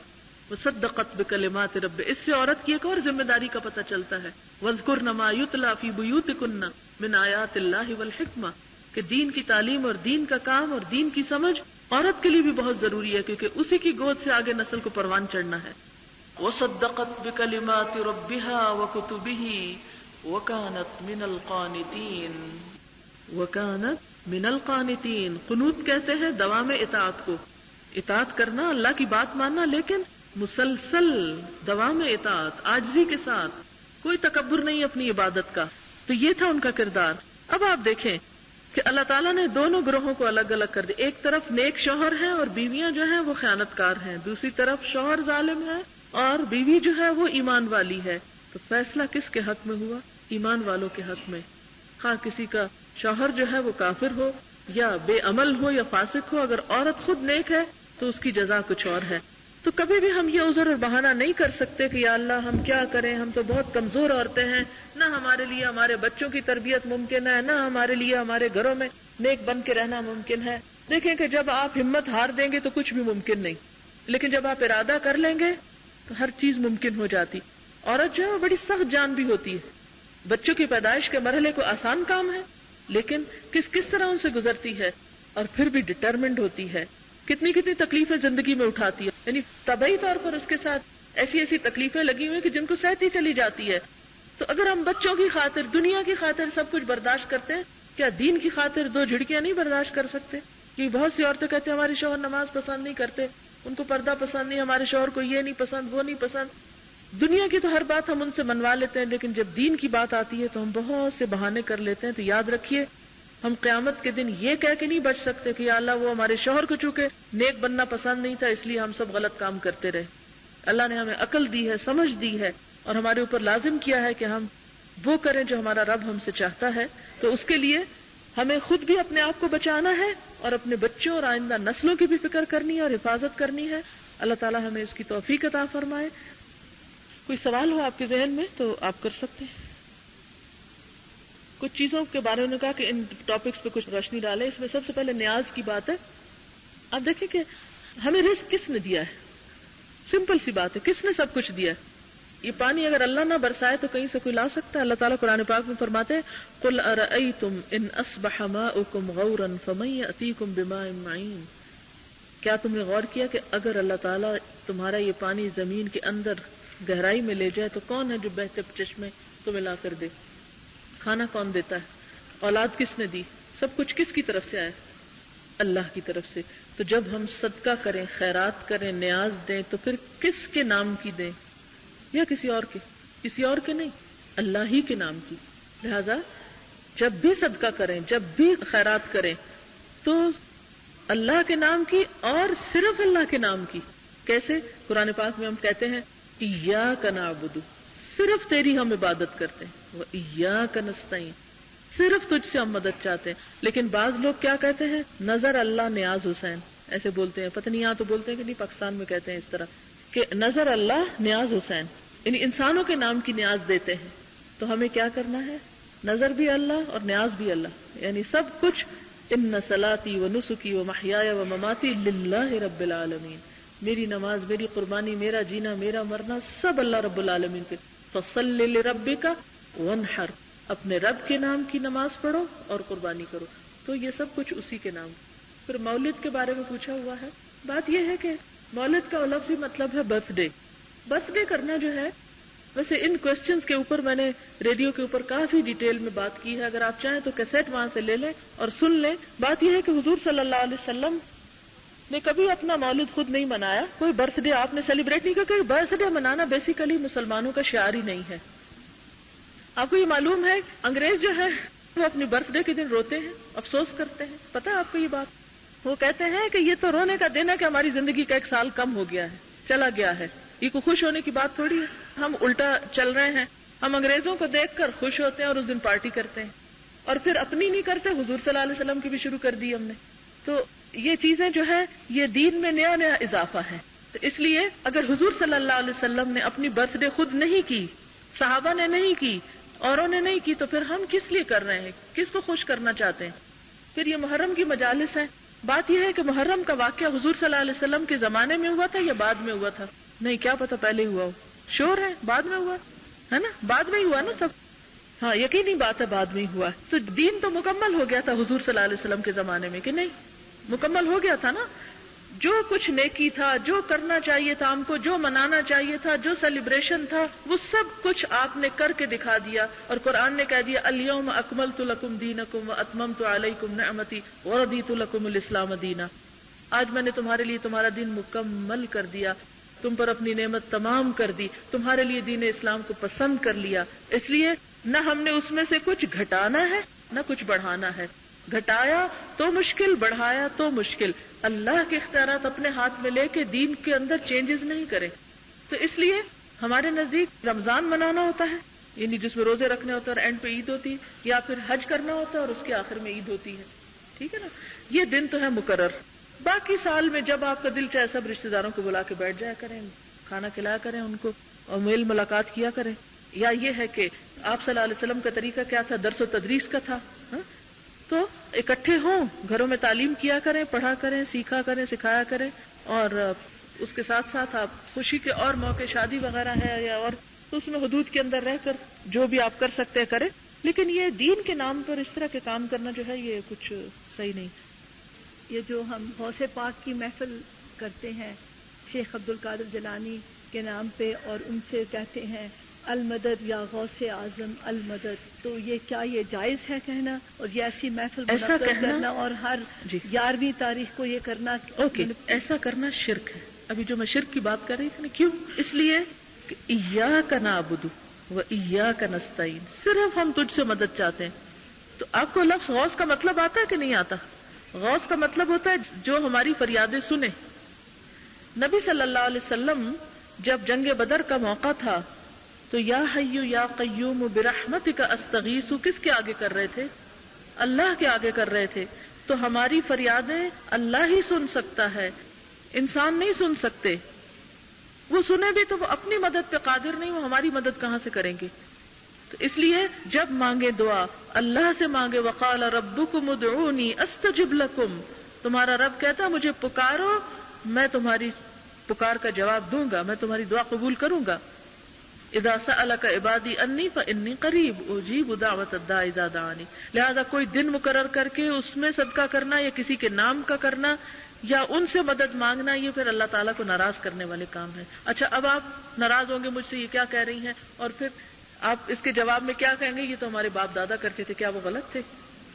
وصدقت بکلمات رب، اس سے عورت کی ایک اور ذمہ داری کا پتہ چلتا ہے. وَاذْكُرْنَ مَا يُتْلَى فِي بُيُوتِكُنَّ مِنْ آيَاتِ اللَّهِ وَالْحِكْمَةِ، کہ دین کی تعلیم اور دین کا کام اور دین کی سمجھ عورت کے لیے بھی بہت ضروری ہے، کیونکہ اسی کی گود سے آگے نسل کو پروان چڑھنا ہے. وَصَدَّقَتْ بِكَلِمَاتِ رَبِّهَا وَكُتُبِهِ وَكَانَتْ مِنَ الْقَانِتِينَ. وَكَانَتْ مِنَ الْقَانِتِينَ، قنوت کہتے ہیں دوام اطاعت کو. اطاعت کرنا، اللہ کی بات ماننا، لیکن مسلسل دوام اطاعت، عاجزی کے ساتھ، کوئی تکبر نہیں اپنی عبادت کا. تو یہ تھا ان کا کردار. اب آپ دیکھیں کہ اللہ تعالیٰ نے دونوں گروہوں کو الگ الگ کر دیا. ایک طرف نیک شوہر ہیں اور بیویاں جو ہیں وہ خیانت کار ہیں، دوسری طرف شوہر ظالم ہے اور بیوی جو ہے وہ ایمان والی ہے. تو فیصلہ کس کے حق میں ہوا؟ ایمان والوں کے حق میں. خواہ کسی کا شوہر جو ہے وہ کافر ہو یا بے عمل ہو یا فاسق ہو، اگر عورت خود نیک ہے تو اس کی جزا کچھ اور ہے. تو کبھی بھی ہم یہ عذر اور بہانہ نہیں کر سکتے کہ یا اللہ ہم کیا کریں، ہم تو بہت کمزور عورتیں ہیں، نہ ہمارے لیے ہمارے بچوں کی تربیت ممکن ہے، نہ ہمارے لیے ہمارے گھروں میں نیک بن کے رہنا ممکن ہے. دیکھیں کہ جب آپ ہمت ہار دیں گے تو کچھ بھی ممکن نہیں، لیکن جب آپ ارادہ کر لیں گے تو ہر چیز ممکن ہو جاتی. عورت جو ہے وہ بڑی سخت جان بھی ہوتی ہے. بچوں کی پیدائش کے مرحلے کو آسان کام ہے، لیکن کس طرح ان سے گزرتی ہے، اور پھر بھی ڈٹرمنڈ ہوتی ہے. کتنی تکلیفیں زندگی میں اٹھاتی ہے، یعنی طبعی طور پر اس کے ساتھ ایسی تکلیفیں لگی ہوئی کہ جن کو سہتی چلی جاتی ہے. تو اگر ہم بچوں کی خاطر، دنیا کی خاطر سب کچھ برداشت کرتے ہیں، کیا دین کی خاطر 2 جھڑکیاں نہیں برداشت کر سکتے؟ کہ بہت سی عورتیں کہتے ہیں ہمارے شوہر نماز پسند نہیں کرتے، ان کو پردہ پسند نہیں، ہمارے شوہر کو یہ نہیں پسند، وہ نہیں پسند. دنیا کی تو ہر بات ہم ان سے منوا لیتے ہیں، لیکن جب دین کی بات آتی ہے تو ہم بہت سے بہانے کر لیتے ہیں. تو یاد رکھیے ہم قیامت کے دن یہ کہہ کے نہیں بچ سکتے کہ یا اللہ وہ ہمارے شوہر کو چونکہ نیک بننا پسند نہیں تھا اس لیے ہم سب غلط کام کرتے رہے. اللہ نے ہمیں عقل دی ہے، سمجھ دی ہے، اور ہمارے اوپر لازم کیا ہے کہ ہم وہ کریں جو ہمارا رب ہم سے چاہتا ہے. تو اس کے لیے ہمیں خود بھی اپنے آپ کو بچانا ہے اور اپنے بچوں اور آئندہ نسلوں کی بھی فکر کرنی ہے اور حفاظت کرنی ہے. اللہ تعالی ہمیں اس کی توفیق عطا فرمائے. کوئی سوال ہو آپ کے ذہن میں تو آپ کر سکتے ہیں. کچھ چیزوں کے بارے میں کہا کہ ان ٹاپکس پہ کچھ روشنی ڈالے. اس میں سب سے پہلے نیاز کی بات ہے. آپ دیکھیں کہ ہمیں رزق کس نے دیا ہے؟ سمپل سی بات ہے, کس نے سب کچھ دیا ہے؟ یہ پانی اگر اللہ نہ برسائے تو کہیں سے کوئی لا سکتا ہے؟ اللہ تعالیٰ قرآن پاک میں فرماتے ہیں قُلْ أَرَأَيْتُمْ إِنْ أَصْبَحَ مَاؤُكُمْ غَوْرًا فَمَنْ يَأْتِيكُمْ بِمَاءٍ مَعِينٍ. کیا تم نے غور کیا کہ اگر اللہ تعالیٰ تمہارا یہ پانی زمین کے اندر گہرائی میں لے جائے تو کون ہے جو بہتے چشمے تمہیں لا کر دے؟ کھانا کون دیتا ہے؟ اولاد کس نے دی؟ سب کچھ کس کی طرف سے آیا؟ اللہ کی طرف سے. تو جب ہم صدقہ کریں, خیرات کریں, نیاز دیں تو پھر کس کے نام کی دیں؟ یا کسی اور کے؟ کسی اور کے نہیں, اللہ ہی کے نام کی. لہذا جب بھی صدقہ کریں, جب بھی خیرات کریں تو اللہ کے نام کی اور صرف اللہ کے نام کی. کیسے؟ قرآن پاک میں ہم کہتے ہیں ایاک نعبد, صرف تیری ہم عبادت کرتے ہیں, وایاک نستعین, صرف تجھ سے ہم مدد چاہتے ہیں. لیکن بعض لوگ کیا کہتے ہیں؟ نظر اللہ نیاز حسین, ایسے بولتے ہیں. پتہ نہیں یہاں تو بولتے ہیں کہ نہیں, پاکستان میں کہتے ہیں اس طرح کہ نظر اللہ نیاز حسین, یعنی انسانوں کے نام کی نیاز دیتے ہیں. تو ہمیں کیا کرنا ہے؟ نظر بھی اللہ اور نیاز بھی اللہ, یعنی سب کچھ. ان صلاتی و نسکی و محیای و مماتی للہ رب العالمین, میری نماز, میری قربانی, میرا جینا, میرا مرنا سب اللہ رب العالمین کے. فصل لربک وانحر, اپنے رب کے نام کی نماز پڑھو اور قربانی کرو. تو یہ سب کچھ اسی کے نام. پھر مولد کے بارے میں پوچھا ہوا ہے. بات یہ ہے کہ مولد کا لفظی مطلب ہے برتھ ڈے. برتھ ڈے کرنا جو ہے, ویسے ان کوسچنز کے اوپر میں نے ریڈیو کے اوپر کافی ڈیٹیل میں بات کی ہے, اگر آپ چاہیں تو کیسٹ وہاں سے لے لیں اور سن لیں. بات یہ ہے کہ حضور صلی اللہ علیہ وسلم نے کبھی اپنا مولد خود نہیں منایا, کوئی برتھ ڈے آپ نے سیلیبریٹ نہیں کیا. کہ برتھ ڈے منانا بیسیکلی مسلمانوں کا شعار ہی نہیں ہے. آپ کو یہ معلوم ہے انگریز جو ہے وہ اپنی برتھ ڈے کے دن روتے ہیں, افسوس کرتے ہیں. پتہ ہے آپ کو یہ بات؟ وہ کہتے ہیں کہ یہ تو رونے کا دن ہے کہ ہماری زندگی کا 1 سال کم ہو گیا ہے, چلا گیا ہے. یہ کوئی خوش ہونے کی بات تھوڑی ہے. ہم الٹا چل رہے ہیں, ہم انگریزوں کو دیکھ کر خوش ہوتے ہیں اور اس دن پارٹی کرتے ہیں, اور پھر اپنی نہیں کرتے, حضور صلی اللہ علیہ وسلم کی بھی شروع کر دی ہم نے. تو یہ چیزیں جو ہے یہ دین میں نیا نیا اضافہ ہے. تو اس لیے اگر حضور صلی اللہ علیہ وسلم نے اپنی برتھ ڈے خود نہیں کی, صحابہ نے نہیں کی, اوروں نے نہیں کی, تو پھر ہم کس لیے کر رہے ہیں؟ کس کو خوش کرنا چاہتے ہیں؟ پھر یہ محرم کی مجالس ہیں. بات یہ ہے کہ محرم کا واقعہ حضور صلی اللہ علیہ وسلم کے زمانے میں ہوا تھا یا بعد میں ہوا تھا؟ نہیں, کیا پتا پہلے ہوا ہو. شور ہے بعد میں ہوا ہے نا, بعد میں ہی ہوا نا سب. ہاں یقینی بات ہے بعد میں ہی ہوا. تو دین تو مکمل ہو گیا تھا حضور صلی اللہ علیہ وسلم کے زمانے میں, کہ نہیں مکمل ہو گیا تھا نا. جو کچھ نیکی تھا, جو کرنا چاہیے تھا ہم کو, جو منانا چاہیے تھا, جو سیلیبریشن تھا, وہ سب کچھ آپ نے کر کے دکھا دیا. اور قرآن نے کہہ دیا الیوم اکملت لکم دینکم واتممت علیکم نعمتی ورضیت لکم الاسلام دینا. آج میں نے تمہارے لیے تمہارا دین مکمل کر دیا, تم پر اپنی نعمت تمام کر دی, تمہارے لیے دین اسلام کو پسند کر لیا. اس لیے نہ ہم نے اس میں سے کچھ گھٹانا ہے نہ کچھ بڑھانا ہے. گھٹایا تو مشکل, بڑھایا تو مشکل. اللہ کے اختیارات اپنے ہاتھ میں لے کے دین کے اندر چینجز نہیں کرے. تو اس لیے ہمارے نزدیک رمضان منانا ہوتا ہے, یعنی جس میں روزے رکھنے ہوتے ہیں اور اینڈ پہ عید ہوتی ہے, یا پھر حج کرنا ہوتا ہے اور اس کے آخر میں عید ہوتی ہے. ٹھیک ہے نا, یہ دن تو ہے مقرر. باقی سال میں جب آپ کا دل چاہے سب رشتہ داروں کو بلا کے بیٹھ جایا کریں, کھانا کھلایا کریں ان کو, اور میل ملاقات کیا کریں. یا یہ ہے کہ آپ صلی اللہ علیہ وسلم کا طریقہ کیا تھا؟ درس و تدریس کا تھا. تو اکٹھے ہوں, گھروں میں تعلیم کیا کریں, پڑھا کریں, سیکھا کریں, سکھایا کریں. اور اس کے ساتھ ساتھ آپ خوشی کے اور موقع, شادی وغیرہ ہے یا اور, تو اس میں حدود کے اندر رہ کر جو بھی آپ کر سکتے ہیں کریں. لیکن یہ دین کے نام پر اس طرح کے کام کرنا جو ہے یہ کچھ صحیح نہیں. یہ جو ہم غوث پاک کی محفل کرتے ہیں شیخ عبد القادر جیلانی کے نام پہ, اور ان سے کہتے ہیں المدد یا غوث اعظم المدد, تو یہ کیا یہ جائز ہے کہنا؟ اور یہ ایسی محفل منعقد کرنا اور ہر 11ویں تاریخ کو یہ کرنا؟ اوکے, ایسا کرنا شرک ہے. ابھی جو میں شرک کی بات کر رہی تھی نا, کیوں؟ اس لیے کہ ایاک نعبد و ایاک نستعین, صرف ہم تجھ سے مدد چاہتے ہیں. تو آپ کو لفظ غوث کا مطلب آتا ہے کہ نہیں آتا؟ غوث کا مطلب ہوتا ہے جو ہماری فریادیں سنے. نبی صلی اللہ علیہ وسلم جب جنگ بدر کا موقع تھا تو یا حی یا قیوم برحمتک استغیث کس کے آگے کر رہے تھے؟ اللہ کے آگے کر رہے تھے. تو ہماری فریادیں اللہ ہی سن سکتا ہے, انسان نہیں سن سکتے. وہ سنے بھی تو وہ اپنی مدد پہ قادر نہیں, وہ ہماری مدد کہاں سے کریں گے؟ تو اس لیے جب مانگے دعا اللہ سے مانگے، وقال ربکم ادعونی استجب لکم، تمہارا رب کہتا ہے مجھے پکارو میں تمہاری پکار کا جواب دوں گا، میں تمہاری دعا قبول کروں گا. اذا سألک عبادی انی فانی قریب اجیب دعوت الداع اذا دعانی. لہذا کوئی دن مقرر کر کے اس میں صدقہ کرنا یا کسی کے نام کا کرنا یا ان سے مدد مانگنا، یہ پھر اللہ تعالیٰ کو ناراض کرنے والے کام ہے. اچھا اب آپ ناراض ہوں گے مجھ سے، یہ کیا کہہ رہی ہیں، اور پھر آپ اس کے جواب میں کیا کہیں گے، یہ تو ہمارے باپ دادا کرتے تھے، کیا وہ غلط تھے؟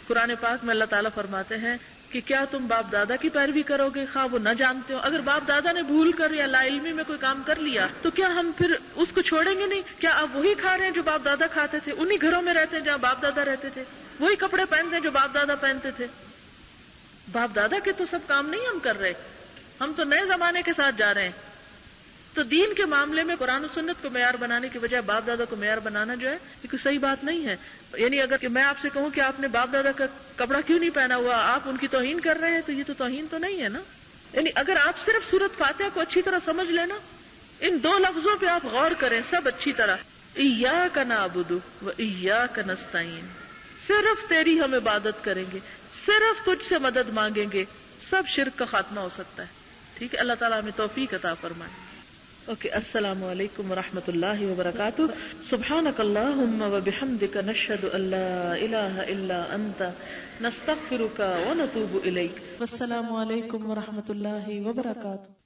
قرآن پاک میں اللہ تعالیٰ فرماتے ہیں کہ کیا تم باپ دادا کی پیروی کرو گے خواہ وہ نہ جانتے ہو؟ اگر باپ دادا نے بھول کر یا لا علمی میں کوئی کام کر لیا تو کیا ہم پھر اس کو چھوڑیں گے نہیں؟ کیا آپ وہی کھا رہے ہیں جو باپ دادا کھاتے تھے، انہی گھروں میں رہتے ہیں جہاں باپ دادا رہتے تھے، وہی کپڑے پہنتے ہیں جو باپ دادا پہنتے تھے؟ باپ دادا کے تو سب کام نہیں ہم کر رہے، ہم تو نئے زمانے کے ساتھ جا رہے ہیں. تو دین کے معاملے میں قرآن و سنت کو معیار بنانے کی بجائے باپ دادا کو معیار بنانا جو ہے یہ کوئی صحیح بات نہیں ہے. یعنی اگر کہ میں آپ سے کہوں کہ آپ نے باپ دادا کا کپڑا کیوں نہیں پہنا ہوا، آپ ان کی توہین کر رہے ہیں، تو یہ تو توہین تو نہیں ہے نا. یعنی اگر آپ صرف سورۃ فاتحہ کو اچھی طرح سمجھ لینا، ان دو لفظوں پہ آپ غور کریں سب اچھی طرح، ایاک نعبد و ایاک نستعین، صرف تیری ہم عبادت کریں گے، صرف تجھ سے مدد مانگیں گے، سب شرک کا خاتمہ ہو سکتا ہے. ٹھیک ہے، اللہ تعالیٰ ہمیں توفیق عطا فرمائے. اوکے، السلام علیکم ورحمۃ اللہ وبرکاتہ. سبحانک اللہم وبحمدک نشہد ان لا الہ الا انت نستغفرک ونتوب الیک. والسلام علیکم ورحمۃ اللہ وبرکاتہ.